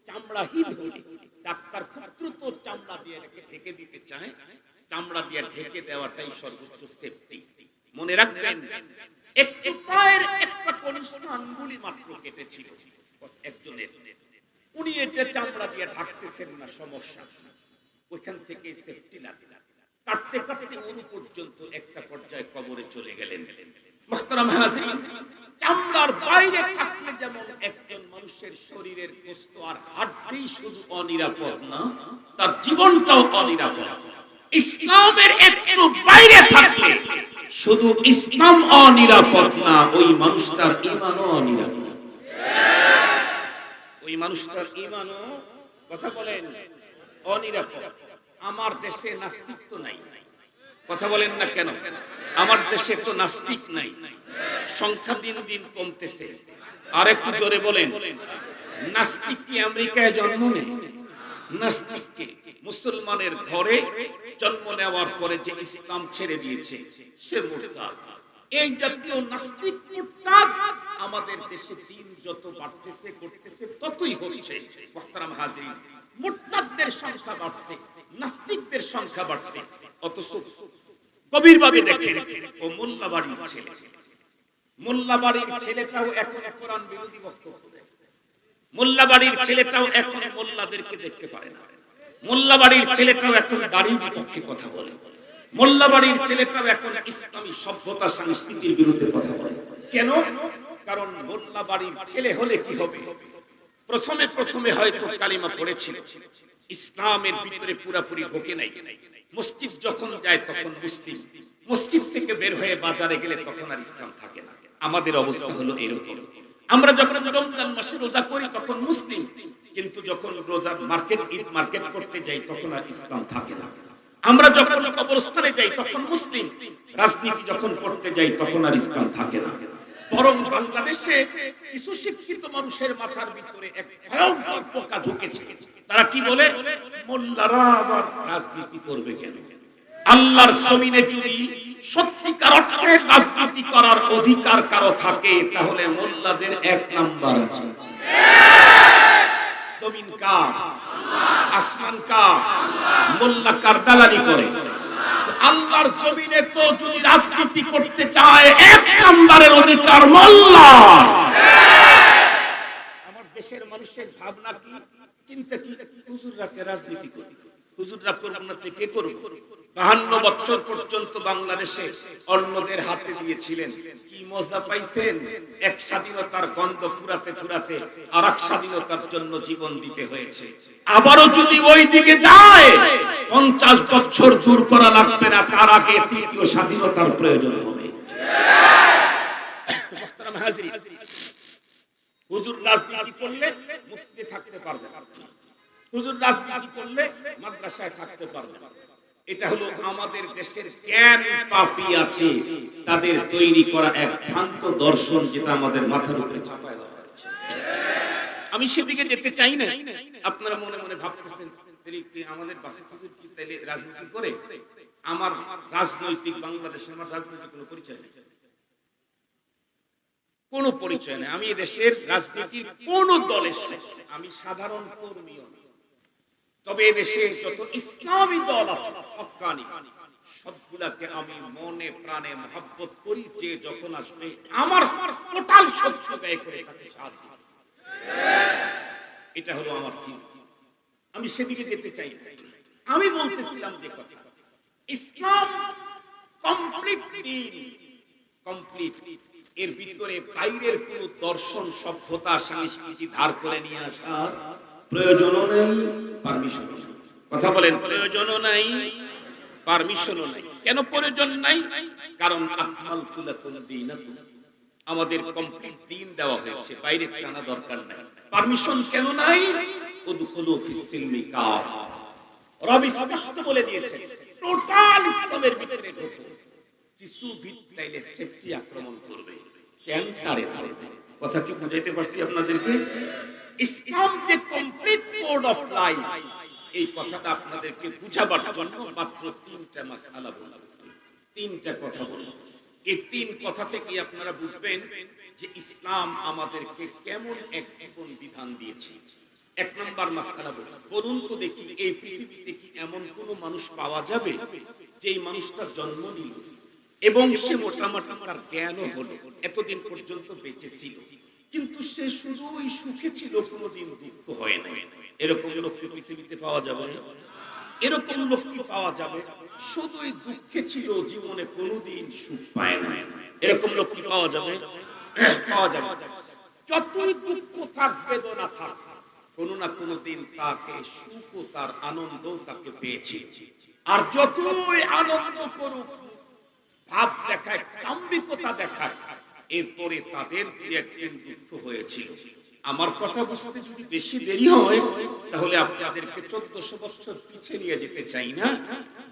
চামড়াহীন হলে ডাক্তার খুব দ্রুত চামড়া দিয়ে ঢেকে দিতে চায়। চামড়া দিয়ে ঢেকে দেওয়াটাই সর্বোচ্চ সেফটি। মনে রাখবেন, একটু পায়ের একটা কনিষ্ঠ আঙ্গুলি মাত্র কেটেছিল একজনের, উনি এটা চামড়া দিয়ে ঢাকতেছেন না, সমস্যা। ওইখান থেকে সেফটি লাগে, কাটতে কাটতে উরু পর্যন্ত একটা পর্যায়ে কবরে চলে গেলেন। মুহতারাম হাজিরিন, চামড়ার বাইরে থাকলে যেমন একজন মানুষের শরীরের গোশত আর হাড়টি শুধু অনিরাপদ না, তার জীবনটাও অনিরাপদ। ইসলামের একটু বাইরে থাকলে শুধু ইসলাম অনিরাপদ না, ওই মানুষটার ঈমানও অনিরাপদ। ওই মানুষটার ঈমানও, কথা বলেন, অনিরাপদ। আমার দেশে নাস্তিক নাই, কথা বলেন না কেন? আমার দেশে তো নাস্তিক নাই, সংখ্যা দিন দিন কমতেছে। আর একটু জোরে বলেন, নাস্তিক কি আমেরিকায় জন্ম নেয়? নাস্তিককে মুসলমানের ঘরে জন্ম নেওয়ার পরে যে ইসলাম ছেড়ে দিয়েছে সে মুরতাদ। এই জাতীয় নাস্তিক মুরতাদ আমাদের দেশে দিন যত বাড়তেছে করতেছে ততই হচ্ছে। মুহতারাম হাজিরিন, মুরতাদদের সংখ্যা বাড়ছে, নাস্তিকদের সংখ্যা বাড়ছে। অথচ গভীরভাবে দেখেন, ও মোল্লাবাড়ির ছেলে, মোল্লাবাড়ির ছেলেটাও এখন কোরআন বিরোধী বক্তব্য দেয়। মোল্লাবাড়ির ছেলেটাও এখন মোল্লাদেরকে দেখতে পারে না। মোল্লাবাড়ির ছেলেটাও এখন দাড়ির বিপক্ষে কথা বলে। মোল্লাবাড়ির ছেলেটাও এখন ইসলামী সভ্যতা সংস্কৃতির বিরুদ্ধে কথা বলে। কেন? কারণ মোল্লাবাড়ির ছেলে হলে কি হবে? প্রথমে প্রথমে হয়তো কালিমা পড়েছিল, ইসলামের ভিতরে পুরাপুরি ঢোকে নাই। মসজিদ যখন যায় তখন মুসলিম, মসজিদ থেকে বের হয়ে বাজারে গেলে তখন আর ইসলাম থাকে না। আমাদের অবস্থা হলো এরকম। আমরা যখন রমজান মাসে রোজা করি তখন মুসলিম, কিন্তু যখন রোজা মার্কেট ঈদ মার্কেট করতে যাই তখন আর ইসলাম থাকে না। আমরা যখন কবরস্থানে যাই তখন মুসলিম, রাজনীতি যখন করতে যাই তখন আর ইসলাম থাকে না। বরং বাংলাদেশে কিছু শিক্ষিত মানুষের মাথার ভিতরে এক ভয়ঙ্কর পোকা ঢুকেছে। তারা কি বলে? মোল্লারা আবার রাজনীতি করবে কেন? আল্লাহর জমিনে যদি সত্যিকার অর্থে রাজনীতি করার অধিকার কারো থাকে তাহলে মোল্লাদের এক নাম্বার আছে। জমিন কার? আসমান কার? মোল্লা কার দালালি করে? আল্লাহর জমিনে তো যদি রাজনীতি করতে চায় এক নাম্বারের অধিকার মোল্লা। আমার দেশের মানুষের ভাবনা কি, চিন্তা কি? হুজুররা কে রাজনীতি করে? হুজুররা করব না কে করবে? 52 বছর পর্যন্ত বাংলাদেশে অন্যদের হাতে দিয়েছিলেন। কি মজা পাইছেন? এক স্বাধীনতার গন্ধ ফুরাতে ফুরাতে আরেক স্বাধীনতার জন্য জীবন দিতে হয়েছে। আবারও যদি ওই দিকে যায় 50 বছর দূর করা লাগবে না, তার আগে তৃতীয় স্বাধীনতার প্রয়োজন হবে। হুজুর রাজনীতি করলে মসজিদে থাকতে পারবে না, হুজুর রাজনীতি করলে মাদ্রাসায় থাকতে পারবে না। এটা হলো আমাদের দেশের জ্ঞান পাপী আছে তাদের তৈরি করা এক ভ্রান্ত দর্শন, যেটা আমাদের মাথার উপরে চাপায় দেওয়া হয়েছে। আমি সেদিকে যেতে চাই না। আপনারা মনে মনে ভাবতেছেন আমাদের বাসে কি তাইলে রাজনীতি করে? আমার রাজনৈতিক বাংলাদেশে আমার রাজনৈতিক কোনো পরিচয় নেই, কোনো পরিচয় নেই। আমি দেশের রাজনীতির কোন দলের সদস্য, আমি সাধারণ কর্মীও না। তবে এদেশে যত ইসলামী দল আছে হক্কানি, সবগুলাকে আমি মনে প্রাণে মহব্বত করি। যে যখন আসবে আমার টোটাল শক্তি ব্যয় করে তাকে সাহায্য করব। এটা হলো আমার কি, আমি সেদিকে যেতে চাই না। আমি বলতেছিলাম যে কথা, ইসলাম কমপ্লিট দ্বীন, কমপ্লিট। এর ভিতরে বাইরের কোন দর্শন, সভ্যতা, সংস্কৃতি ধার করে নিয়ে আসার প্রয়োজনও নেই, পারমিশনও নেই। কথা বলেন, প্রয়োজনও নাই, পারমিশনও নাই। কেন প্রয়োজন নাই? কারণ আকমালতু লাকুম দীনাকুম, আমাদের কমপ্লিট দ্বীন দেওয়া হয়েছে, বাইরে টানা দরকার নাই। পারমিশন কেন নাই? উদখুলু ফিস সিলমি কাফা, রব স্পষ্ট বলে দিয়েছেন টোটাল ইসলামের ভিতরে ঢোকো। কিছু ভিতরে সেফটি আক্রমণ করবে, ক্যান্সারে ধরবে। কথা কি বুঝাইতে পারছি আপনাদেরকে? ইসলাম যে কমপ্লিট কোড অফ লাইফ, এই কথাটা আপনাদেরকে বুঝাবার জন্য মাত্র 3টা মাসআলা বললাম, 3টা কথা বললাম। এই 3 কথা থেকে আপনারা বুঝবেন যে ইসলাম আমাদেরকে কেমন এক জীবন বিধান দিয়েছে। 1 নম্বর মাসআলা বলুন তো দেখি, এই পৃথিবীতে কি এমন কোন মানুষ পাওয়া যাবে যেই মানুষটা জন্ম নিল এবং সে মোটামুটি তার জ্ঞানও হলো, এতদিন পর্যন্ত বেঁচে ছিল, কিন্তু সে শুধুই সুখে ছিল, কোনোদিন দুঃখ হয় না? এরকম লোক কি পৃথিবীতে পাওয়া যাবে? এরকম লোক কি পাওয়া যাবে শুধুই দুঃখে ছিল, জীবনে কোনোদিন সুখ পায় না? এরকম লোক কি পাওয়া যাবে? পাওয়া যাবে। যতই দুঃখ থাক, বেদনা থাক, কোনো না কোনো দিন তাকে সুখ ও তার আনন্দ তাকে পেয়েছে। আর যতই আনন্দ করুক, ভাব দেখায়, কাম্বিকতা দেখায়, এরপরে তাদের একদিন দুঃখ হয়েছিল। আমার কথা বুঝতে যদি বেশি দেরি হয়, তাহলে আপনাদেরকে 1400 বছর পিছিয়ে নিয়ে যেতে চাই না,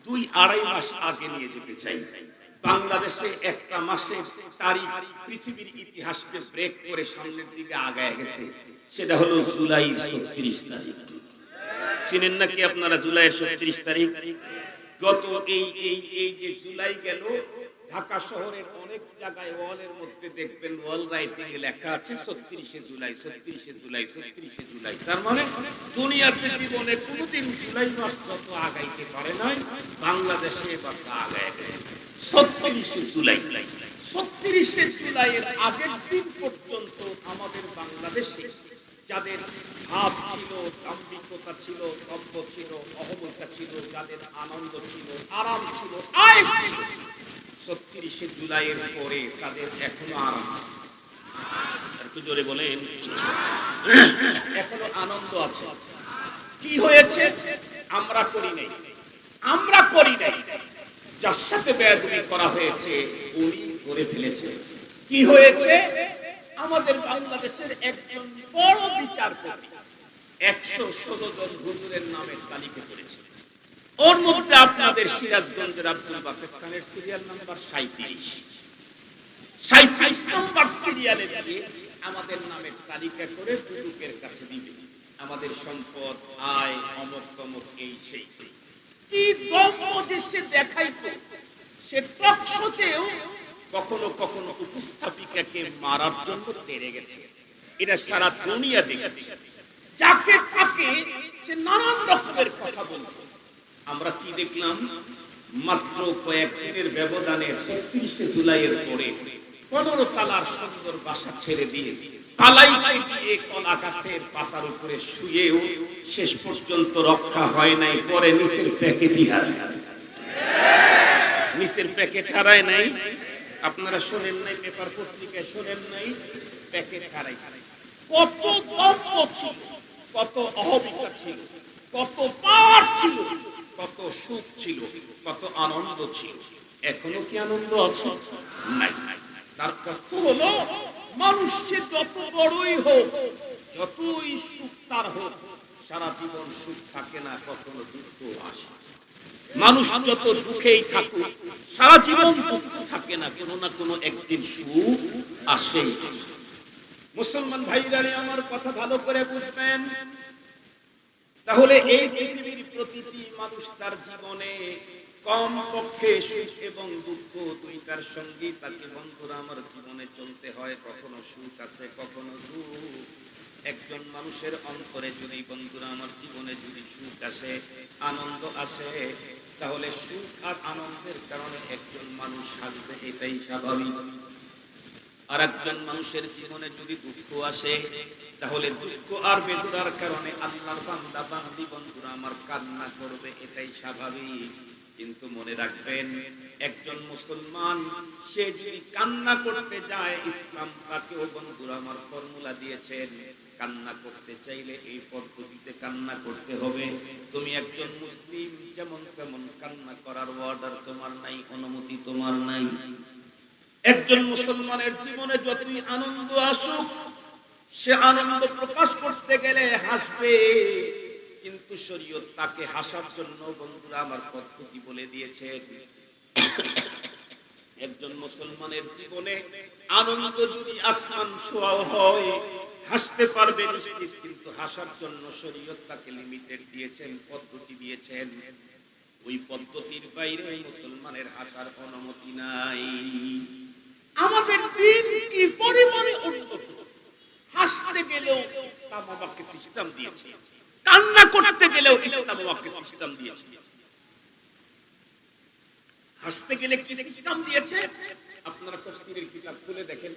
2-2.5 মাস আগে নিয়ে যেতে চাই। বাংলাদেশে একটা মাসের তারিখ পৃথিবীর ইতিহাসকে ব্রেক করে সামনের দিকে আগায় গেছে, সেটা হলো জুলাই 36 তারিখ। চিনেন নাকি আপনারা জুলাই 36 তারিখ? গত এই যে জুলাই গেল, ঢাকা শহরের অনেক জায়গায় ওয়ালের মধ্যে দেখবেন ওয়াল রাইটিং এ লেখা আছে 36শে জুলাই, 36শে জুলাই, 36শে জুলাই। তার মানে দুনিয়াতে জীবনে কোনোদিন জুলাই মাস যত আগাইতে পারে নাই, বাংলাদেশে এবার তা আগায় গেছে 36শে জুলাই। 36শে জুলাইয়ের আগের দিন পর্যন্ত আমাদের বাংলাদেশে যাদের ভাব ছিল, দাম্ভিকতা ছিল, সভ্য ছিল, অহমিকা ছিল, যাদের আনন্দ ছিল, আরাম ছিল, আয় ছিল, 36শে জুলাইয়ের পরে তাদের এখনো আরাম, একটু জোরে বলেন, এখনো আনন্দ আছে। কি হয়েছে? আমরা করি নাই, আমরা করি নাই। যার সাথে বেয়াদবি করা হয়েছে উনি করে ফেলেছে। কি হয়েছে? আমাদের বাংলাদেশের একজন বড় বিচারপতি 116 জন হুজুরের নামের তালিকা করেছে। ওর মধ্যে আপনাদের সিরাজগঞ্জের আব্দুল বাসেত খানের সিরিয়াল নাম্বার 37 নম্বর সিরিয়ালে দিয়ে আমাদের নামের তালিকা করে দুদকের কাছে দিবে। আমাদের সম্পদ, আয়, অমক তমক, এই সেই। কি দম্ভ দেশে দেখাইতো, সে টকশোতেও কখনো কখনো উপস্থাপিকাকে মারার জন্য তেড়ে গেছে। এটা সারা দুনিয়া দেখেছে। যাকে তাকে সে নানান রকমের কথা বলতো। আমরা কি দেখলাম? মাত্র কয়েকদিনের ব্যবধানে 36শে জুলাইয়ের পরে 15 তালার সুন্দর বাসা ছেড়ে দিয়ে পালাই দিয়ে কলা গাছের পাতার উপরে শুয়েও শেষ পর্যন্ত রক্ষা হয় নাই, পরে নিচের প্যাকেটই হারিয়ে গেছে। নিচের প্যাকেট হারায় নাই, আপনারা শোনেন নাই, পেপার পত্রিকায় শোনেন নাই, প্যাকেট হারাই। কত গল্প ছিল, কত অহমিকা ছিল, কত পার ছিল, কত সুখ ছিল, কত আনন্দ ছিল। এখনো কি আনন্দ আছে? নাই। তার অর্থ হলো মানুষ সে যত বড়ই হোক, যতই সুখ তার হোক, সারা জীবন সুখ থাকে না, কখনো দুঃখ আসে। মানুষ যত দুঃখেই থাকুক, সারা জীবন দুঃখ থাকে না, কোনো না কোনো একদিন সুখ আসেই। মুসলমান ভাইরা আমার কথা ভালো করে বুঝবেন। তাহলে এই পৃথিবীর প্রতিটি মানুষ তার জীবনে কম পক্ষে সুখ এবং দুঃখ দুইটার সঙ্গেই তাকে বন্ধুরা আমার জীবনে চলতে হয়। কখনো সুখ আছে, কখনো দুঃখ। একজন মানুষের অন্তরে যদি বন্ধুরা আমার জীবনে যদি সুখ আসে, আনন্দ আসে, তাহলে সুখ আর আনন্দের কারণে একজন মানুষ হাসবে, এটাই স্বাভাবিক। আর একজন মানুষের জীবনে যদি দুঃখ আসে, তাহলে দুঃখ আর বেদনার কারণে আল্লাহর বান্দা বান্দি বন্ধুরা আমার কান্না করবে, এটাই স্বাভাবিক। কিন্তু মনে রাখবেন, একজন মুসলমান সে যদি কান্না করতে যায়, ইসলাম তাকেও বন্ধুরা আমার ফর্মুলা দিয়েছেন। কান্না করতে চাইলে এই পদ্ধতিতে কান্না করতে হবে। তুমি একজন মুসলিম, যেমন তেমন কান্না করার অর্ডার তোমার নাই, অনুমতি তোমার নাই। একজন মুসলমানের জীবনে যতই আনন্দ আসুক, সে আনন্দ প্রকাশ করতে গেলে হাসবে, কিন্তু শরীয়ত তাকে হাসার জন্য বন্ধুরা আমার পদ্ধতি বলে দিয়েছে। একজন মুসলমানের জীবনে আনন্দ যদি আসমান ছোঁয়া হয়, হাসতে পারবে নিশ্চিত, কিন্তু হাসার জন্য শরীয়ত তাকে লিমিটেড দিয়েছেন, পদ্ধতি দিয়েছেন। ওই পদ্ধতির বাইরে মুসলমানের হাসার অনুমতি নাই। আমাদের দিন কি পরিমাণে উন্নত! হাসতে গেলেও ইসলাম আমাকে সিস্টেম দিয়েছে, কান্না করতে গেলেও ইসলাম আমাকে সিস্টেম দিয়েছে। হাসতে গেলে কি সিস্টেম দিয়েছে? আপনারা তাফসীরের কিতাব খুলে দেখেন,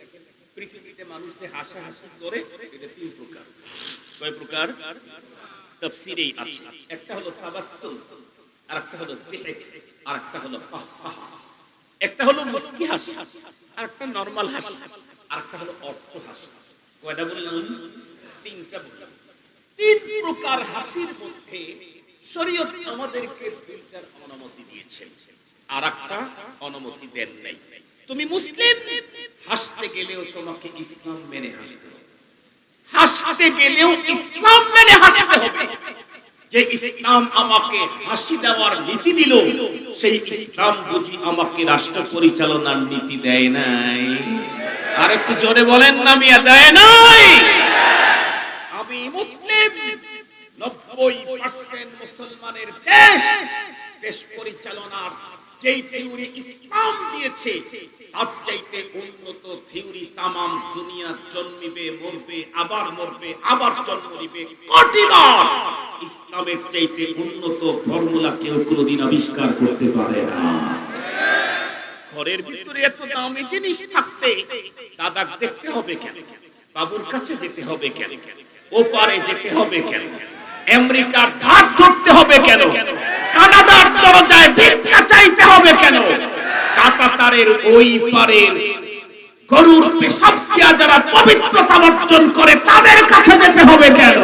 পৃথিবীতে মানুষ যে হাসাহাসি করে, এটা তিন প্রকার। কয় প্রকার? তাফসীরেই আছে। একটা হলো তাবাসসুম, আরেকটা হলো যিহক, আরেকটা হলো কাহকাহা। একটা হলো মুস্কি হাসি, আরেকটা নরমাল হাসি, আরেকটা হলো অর্থ হাসি। কয়টা বললাম? তিনটা বললাম। তিন প্রকার হাসির মধ্যে শরীয়ত আমাদেরকে দুইটার অনুমতি দিয়েছে, আরেকটা অনুমতি দেন নাই। তুমি মুসলিম, হাসতে গেলেও তোমাকে ইসলাম মেনে হাসতে হবে। হাসতে গেলেও ইসলাম মেনে হাসতে হবে। যে ইসলাম আমাকে হাসি দেওয়ার নীতি দিল, সেই ইসলাম বুঝি আমাকে রাষ্ট্র পরিচালনার নীতি দেয় নাই? আর একটু জোরে বলেন না মিয়া, দেয় নাই? আমি মুসলিম, 90% মুসলমানের দেশ, দেশ পরিচালনার যেই থিওরি ইসলাম দিয়েছে, তার চাইতে উন্নত থিওরি তামাম দুনিয়া জন্মিবে, মরবে, আবার মরবে, আবার জন্ম নিবে কোটিবার। ইসলামের চাইতে উন্নত ফর্মুলা কেউ কোনোদিন আবিষ্কার করতে পারে না। ঘরের ভিতরে এত দামি জিনিস থাকতে দাদা দেখতে হবে কেন? বাবুর কাছে যেতে হবে কেন? ওপারে যেতে হবে কেন? আমেরিকার ধার ধরতে হবে কেন? কানাডার দরজায় ভিক্ষা চাইতে হবে কেন? কাতারের ওই পারের গরুর পেশাব দিয়া যারা পবিত্রতা অর্জন করে, তাদের কাছে যেতে হবে কেন?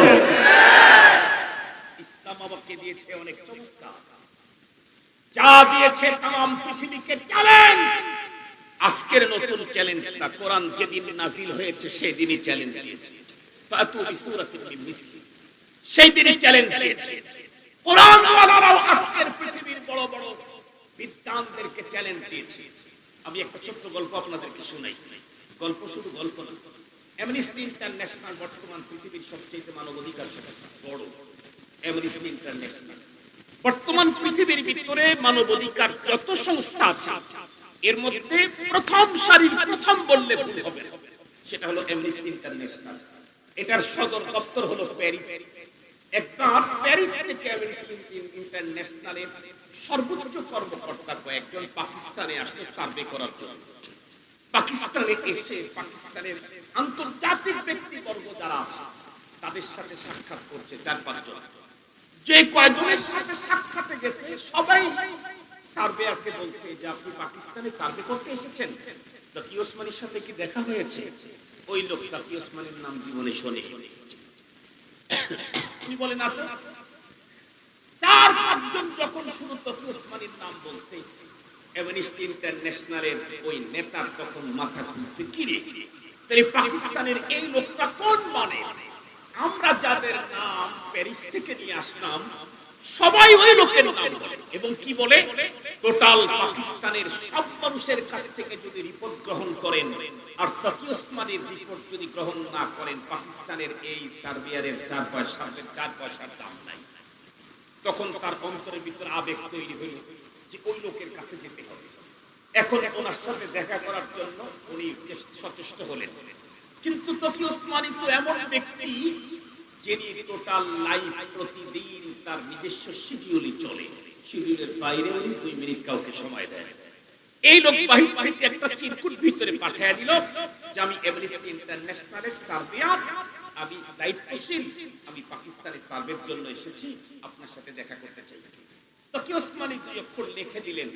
ইসলাম আমাকে দিয়েছে অনেক চমৎকার, যা দিয়েছে তাম পৃথিবীকে চ্যালেঞ্জ। আজকের নতুন চ্যালেঞ্জটা কোরআন যেদিন নাজিল হয়েছে সেদিনই চ্যালেঞ্জ দিয়েছে। ফাতু বিসূরাতিন মিন মিসলি, সেই দিনই চ্যালেঞ্জ দিয়েছে। কোরআন ওয়ালারাও আজকের পৃথিবীর বড় বড় বিদ্বানদেরকে চ্যালেঞ্জ দিয়েছে। আমি একটা ছোট্ট গল্প আপনাদেরকে শোনাই। গল্প শুধু গল্প না, অ্যামনেস্টি ইন্টারন্যাশনাল বর্তমান পৃথিবীর সবচেয়ে মানবাধিকার সংস্থা, বড় অ্যামনেস্টি ইন্টারন্যাশনাল। বর্তমান পৃথিবীর ভিতরে মানবাধিকার যত সংস্থা আছে, এর মধ্যে প্রথম সারির প্রথম বললে ভুল হবে, সেটা হলো অ্যামনেস্টি ইন্টারন্যাশনাল। এটার সদর দপ্তর হলো প্যারিস। একবার প্যারিস থেকে অ্যামনেস্টি ইন্টারন্যাশনালের সর্বোচ্চ কর্মকর্তা কয়েকজন পাকিস্তানে আসলে সার্ভে করার জন্য। পাকিস্তানে এসে পাকিস্তানের আন্তর্জাতিক ব্যক্তিবর্গ যারা আছে তাদের সাথে সাক্ষাৎ করছে 4-5 জন। যে কয়েকজনের সাথে সাক্ষাতে গেছে সবাই সার্ভেয়ারকে বলছে যে আপনি পাকিস্তানে সার্ভে করতে এসেছেন, তাকি ওসমানীর সাথে কি দেখা হয়েছে? ওই লোক তাকি ওসমানীর নাম জীবনে শোনে। উনি বলেন না তো। 4-5 জন যখন শুরু তাকি ওসমানীর নাম বলছে, অ্যামনেস্টি ইন্টারন্যাশনালের ওই নেতার তখন মাথা খুলছে, কি রে তাহলে পাকিস্তানের এই লোকটা কোন? মানে আমরা যাদের নাম প্যারিস থেকে নিয়ে আসলাম সবাই ওই লোকের নাম বলে, এবং কি বলে টোটাল পাকিস্তানের সব মানুষের কাছ থেকে যদি রিপোর্ট গ্রহণ করেন আর তাকি ওসমানীর রিপোর্ট যদি গ্রহণ না করেন, পাকিস্তানের এই সার্বিয়ারের 4 পয়সার দাম নাই। তখন তার অন্তরের ভিতরে আবেগ তৈরি হইল যে ওই লোকের কাছে যেতে হবে। এখন ওনার সাথে দেখা করার জন্য উনি সচেষ্ট হলেন। কিন্তু তাকি ওসমানী তো এমন ব্যক্তি যিনি টোটাল লাইফ প্রতিদিন তার নিজস্ব শিডিউলে চলে, শিডিউলের বাইরে উনি 2 মিনিট কাউকে সময় দেন। এই লোক বাহিনীতে একটা চিরকুট ভিতরে পাঠিয়ে দিল যে আমি অ্যামনেস্টি ইন্টারন্যাশনালের সার্ভেয়ার, আমি দায়িত্বশীল, আমি পাকিস্তানের সার্ভের জন্য এসেছি, আপনার সাথে দেখা করতে চাই। তাকি ওসমানী 2 অক্ষর লিখে দিলেন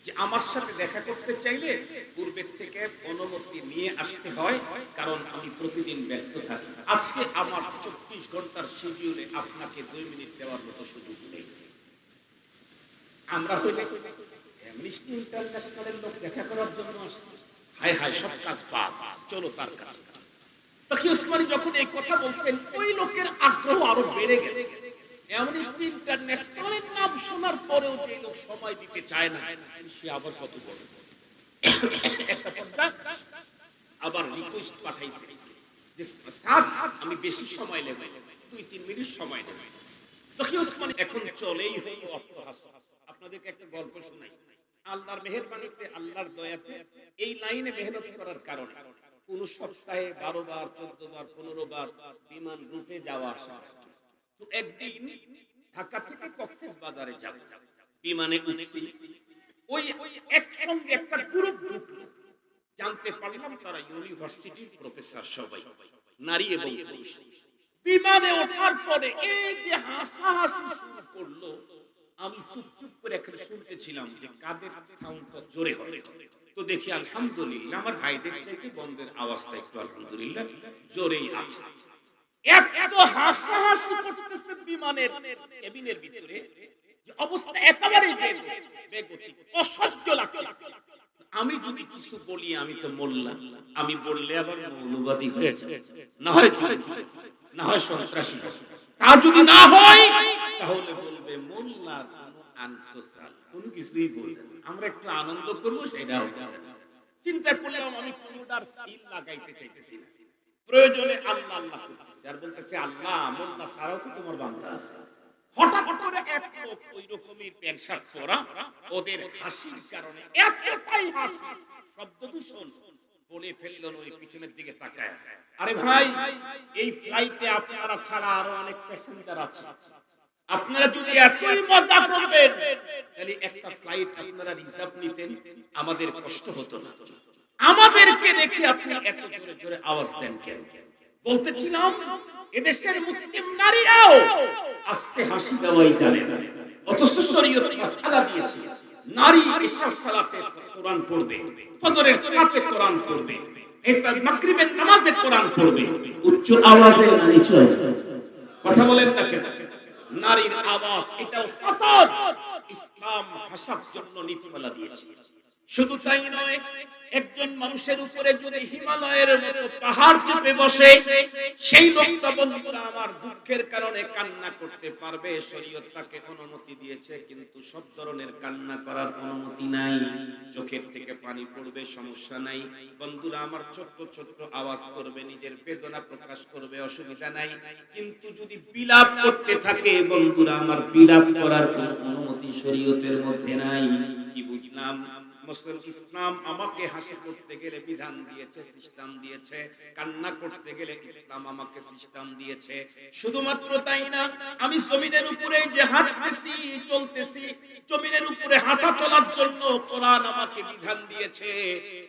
যে আমার সাথে দেখা করতে চাইলে পূর্বের থেকে অনুমতি নিয়ে আসতে হয়, কারণ আমি প্রতিদিন ব্যস্ত থাকি। আজকে আমার 24 ঘন্টার শিডিউলে আপনাকে 2 মিনিট দেওয়ার মতো সুযোগ নেই। আমরা হইলে অ্যামনেস্টি ইন্টারন্যাশনালের লোক দেখা করার জন্য আসছে, হায় হায় সব কাজ বাদ, চলো তার কাছে। তাকি ওসমানী যখন এই কথা বলছেন, ওই লোকের আগ্রহ আরো বেড়ে গেছে। অ্যামনেস্টি ইন্টারন্যাশনালের নাম শোনার পরেও যে লোক সময় দিতে চায় না, সে আবার কত বড়। একটা কথা আবার রিকোয়েস্ট পাঠাইছে যে স্যার আমি বেশি সময় নেব, 2-3 মিনিট সময় নেব। তাকি ওসমানী এখন চলেই হলো অট্টহাস্য। আপনাদেরকে একটা গল্প শোনাই। আল্লাহর মেহেরবানিতে, আল্লাহর দয়াতে এই লাইনে মেহনত করার কারণে কোন সপ্তাহে 12 বার, 14 বার, 15 বার বিমান রুটে যাওয়া আসা। তো একদিন ঢাকা থেকে কক্সবাজারে যাব, বিমানে উঠছি, ওই একসঙ্গে একটা গ্রুপ ঢুকলো। জানতে পারলাম তারা ইউনিভার্সিটির প্রফেসর, সবাই নারী এবং পুরুষ। বিমানে ওঠার পরে এই যে হাসাহাসি শুরু করলো, আমি চুপ করে এখানে শুনতেছিলাম যে কাদের সাউন্ডটা জোরে হয়। তো দেখি আলহামদুলিল্লাহ আমার ভাইদের চাইতে বন্ধের আওয়াজটা একটু আলহামদুলিল্লাহ জোরেই আছে। এত হাসাহাসি করতেছে বিমানের কেবিনের ভিতরে যে অবস্থা একেবারেই বেগতিক, অসহ্য লাগছে। আমি যদি কিছু বলি আমি তো মোল্লা, আমি বললে আবার মৌলবাদী হয়ে যায়, না হয় সন্ত্রাসী, তা যদি না হয় তাহলে বলবে মোল্লার আনসোশাল, কোনো কিছুই বোঝে না। আমরা একটু আনন্দ করবো সেটাও চিন্তা করলাম, আমি কোনোটার সিল লাগাইতে চাইতেছি না। প্রয়োজনে আল্লাহ আল্লাহ করতেছি আর বলতেছে আল্লাহ মোল্লা ছাড়াও তো তোমার বান্দা আছে। হঠাৎ করে এক লোক ওই রকমই প্যান্ট শার্ট পরা, ওদের হাসির কারণে এতটাই হাসি, শব্দ দূষণ বলে ফেললেন ওই পিছনের দিকে তাকায়, আরে ভাই এই ফ্লাইটে আপনারা ছাড়া আরো অনেক প্যাসেঞ্জার আছে, আপনারা যদি এতই মজা করবেন তাহলে একটা ফ্লাইট আপনারা রিজার্ভ নিতেন, আমাদের কষ্ট হতো না। আমাদেরকে দেখে আপনি এত জোরে জোরে আওয়াজ দেন কেন? বলতেছিলাম এদেশের মুসলিম নারীরাও আজকে হাসি দেওয়াই জানে না, অথচ শরীয়ত মাসআলা দিয়েছে নারী ইশার সালাতে কোরআন পড়বে, ফজরের সালাতে কোরআন পড়বে, এটা মাগরিবের নামাজে কোরআন পড়বে, উচ্চ আওয়াজে না নিচু আওয়াজে। কথা বলেন না কেন? নারীর আওয়াজ এটাও সতত ইসলাম ভাষার জন্য নীতিমালা দিয়েছে। শুধু তাই নয়, একজন মানুষের উপরে যদি হিমালয়ের মতো পাহাড় চেপে বসে, সেই লোকটা বন্ধুরা আমার দুঃখের কারণে কান্না করতে পারবে, শরীয়ত তাকে অনুমতি দিয়েছে, কিন্তু সব ধরনের কান্না করার অনুমতি নাই। চোখের থেকে পানি পড়বে, সমস্যা নাই বন্ধুরা আমার, ছোট্ট ছোট্ট আওয়াজ করবে, নিজের বেদনা প্রকাশ করবে, অসুবিধা নাই। কিন্তু যদি বিলাপ করতে থাকে বন্ধুরা আমার, বিলাপ করার কোনো অনুমতি শরীয়তের মধ্যে নাই। কি বুঝলাম? ইসলাম আমাকে হাসি করতে গেলে বিধান দিয়েছে, সিস্টেম দিয়েছে, কান্না করতে গেলে ইসলাম আমাকে সিস্টেম দিয়েছে। শুধুমাত্র তাই না, আমি জমিনের উপরে যে হাঁটতেছি চলতেছি, জমিনের উপরে হাঁটা চলার জন্য কোরআন আমাকে বিধান দিয়েছে।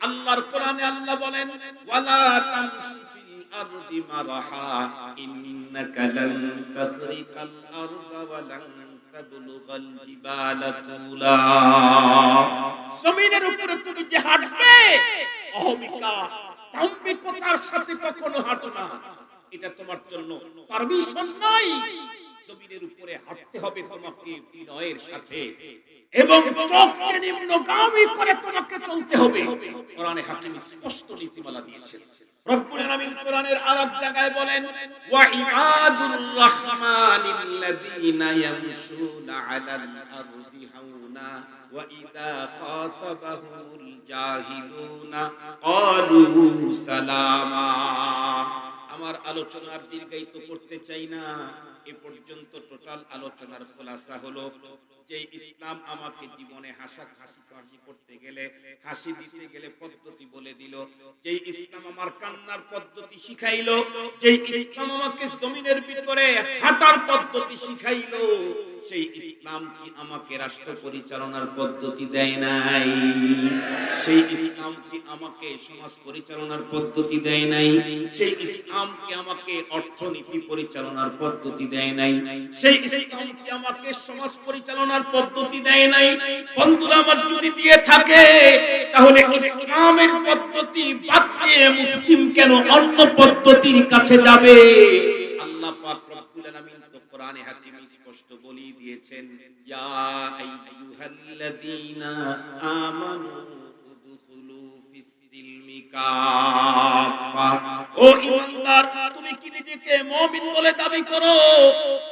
আল্লাহর কোরআনে আল্লাহ বলেন ওয়ালা তামশি ফিল আরদি মারহা ইন্নাকা লান তাখরিকাল আরদা ওয়া লান তাবলুগাল জিবালা তুলা। জমিনের উপরে তুমি যে হাঁটবে, অহমিকা দাম্ভিকতার সাথে কখনো হাঁটো না, এটা তোমার জন্য পারমিশন নাই। জমিনের উপরে হাঁটতে হবে তোমাকে বিনয়ের সাথে, এবং চোখকে নিম্নগামী করে তোমাকে চলতে হবে। কোরআনে হাকিম স্পষ্ট নীতিমালা দিয়েছেন। রব্বুল আলামিন কোরআনের আরেক জায়গায় বলেন, ওয়া ইবাদুর রাহমানিল্লাযীনা ইয়ামশুনা আলাল আরদি হাওনা ওয়া ইযা খাতাবাহুমুল জাহিলুনা ক্বালু সালামা। আমার আলোচনা দীর্ঘায়িত করতে চাই না, এ পর্যন্ত টোটাল আলোচনার খোলাসা হলো যে ইসলাম আমাকে জীবনে হাসি করতে গেলে, হাসি দিতে গেলে পদ্ধতি বলে দিল। যে ইসলাম আমার কান্নার পদ্ধতি শিখাইলো, যে ইসলাম আমাকে জমিনের ভিতরে হাঁটার পদ্ধতি শিখাইলো, সেই ইসলাম কি আমাকে রাষ্ট্র পরিচালনার পদ্ধতি দেয় নাই? সেই ইসলাম কি আমাকে সমাজ পরিচালনার পদ্ধতি দেয় নাই? সেই ইসলাম কি আমাকে অর্থনীতি পরিচালনার পদ্ধতি দেয় নাই? সেই ইসলাম কি আমাকে সমাজ পরিচালনার পদ্ধতি দেয় নাই? বন্ধুরা আমার, যদি দিয়ে থাকে তাহলে ইসলামের পদ্ধতি বাদ দিয়ে মুসলিম কেন অন্য পদ্ধতির কাছে যাবে? আল্লাহ পাক রব্বুল আলামিন তো কোরআনে হাকিমে স্পষ্ট বলে দিয়েছেন, ইয়া আইয়ুহাল্লাযীনা আমানু উদখুলু ফিস-সিলমি কাফা। ও ঈমানদার, তুমি কি নিজেকে মুমিন বলে দাবি করো?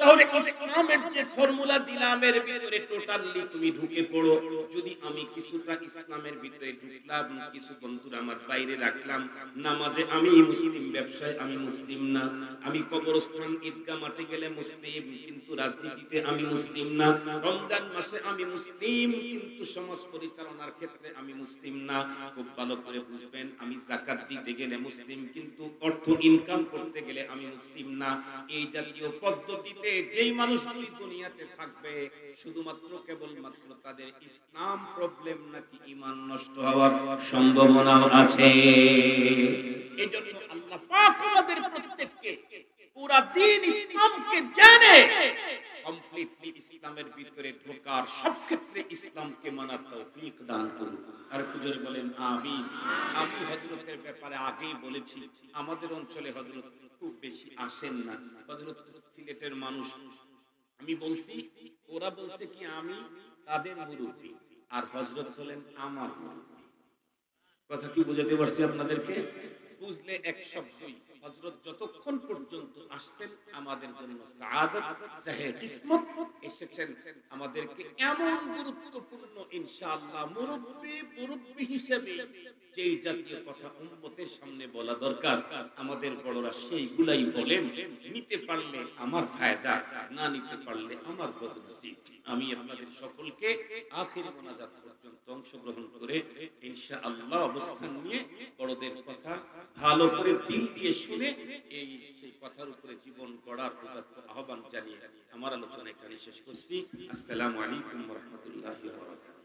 তাহলে ইসলামের যে ফর্মুলা দিলাম এর ভিতরে টোটালি তুমি ঢুকে পড়ো। যদি আমি কিছুটা ইসলামের ভিতরে ঢুকলাম, কিছু বন্ধুরা আমার বাইরে রাখলাম, নামাজে আমি মুসলিম, ব্যবসায় আমি মুসলিম না, আমি কবরস্থান ঈদগাহ মাঠে গেলে মুসলিম, কিন্তু রাজনীতিতে আমি মুসলিম না, রমজান মাসে আমি মুসলিম, কিন্তু সমাজ পরিচালনার ক্ষেত্রে আমি মুসলিম না। খুব ভালো করে বুঝবেন, আমি যাকাত দিতে গেলে মুসলিম, কিন্তু অর্থ ইনকাম করতে গেলে আমি মুসলিম না। এই জাতীয় পদ্ধতিতে যেই মানুষগুলি দুনিয়াতে থাকবে, শুধুমাত্র কেবলমাত্র তাদের ইসলাম প্রবলেম নাকি ঈমান নষ্ট হওয়ার সম্ভাবনাও আছে। এজন্য আল্লাহ পাক আমাদের প্রত্যেককে পুরা দ্বীন ইসলামকে জেনে কমপ্লিটলি ইসলামের ভিতরে ঢোকার, সব ক্ষেত্রে ইসলামকে মানার তৌফিক দান করুন। আর পুজোরে বলেন আমিন। আমি হযরতের ব্যাপারে আগেই বলেছি, আমাদের অঞ্চলে হযরত খুব বেশি আসেন না। হযরত সিলেটের মানুষ, আমি বলছি, ওরা বলছে কি আমি তাদের মুরব্বী, আর হযরত হলেন আমার মুরব্বী। কথা কি বুঝাতে পারছি আপনাদেরকে? বুঝলে এক শব্দই, হযরত যতক্ষণ পর্যন্ত আসছেন আমাদের জন্য সাআদত, সাহে কিসমত, এসেছেন আমাদেরকে এমন গুরুত্বপূর্ণ ইনশাআল্লাহ মুরব্বী হিসেবে যেই জাতীয় কথা উম্মতের সামনে বলা দরকার, আমাদের বড়রা সেইগুলাই বলেন। নিতে পারলে আমার ফায়দা, না নিতে পারলে আমার বদনসিব। আমি আপনাদের সকলকে আখিরি মোনাজাত পর্যন্ত অংশগ্রহণ করে ইনশাআল্লাহ অবস্থান নিয়ে বড়দের কথা ভালো করে দিল দিয়ে শুনে এই সেই কথার উপরে জীবন গড়ার উদাত্ত আহ্বান জানিয়ে আমার আলোচনা এখানে শেষ করছি। আসসালামু আলাইকুম ওয়া রাহমাতুল্লাহি ওয়া বারাকাতুহু।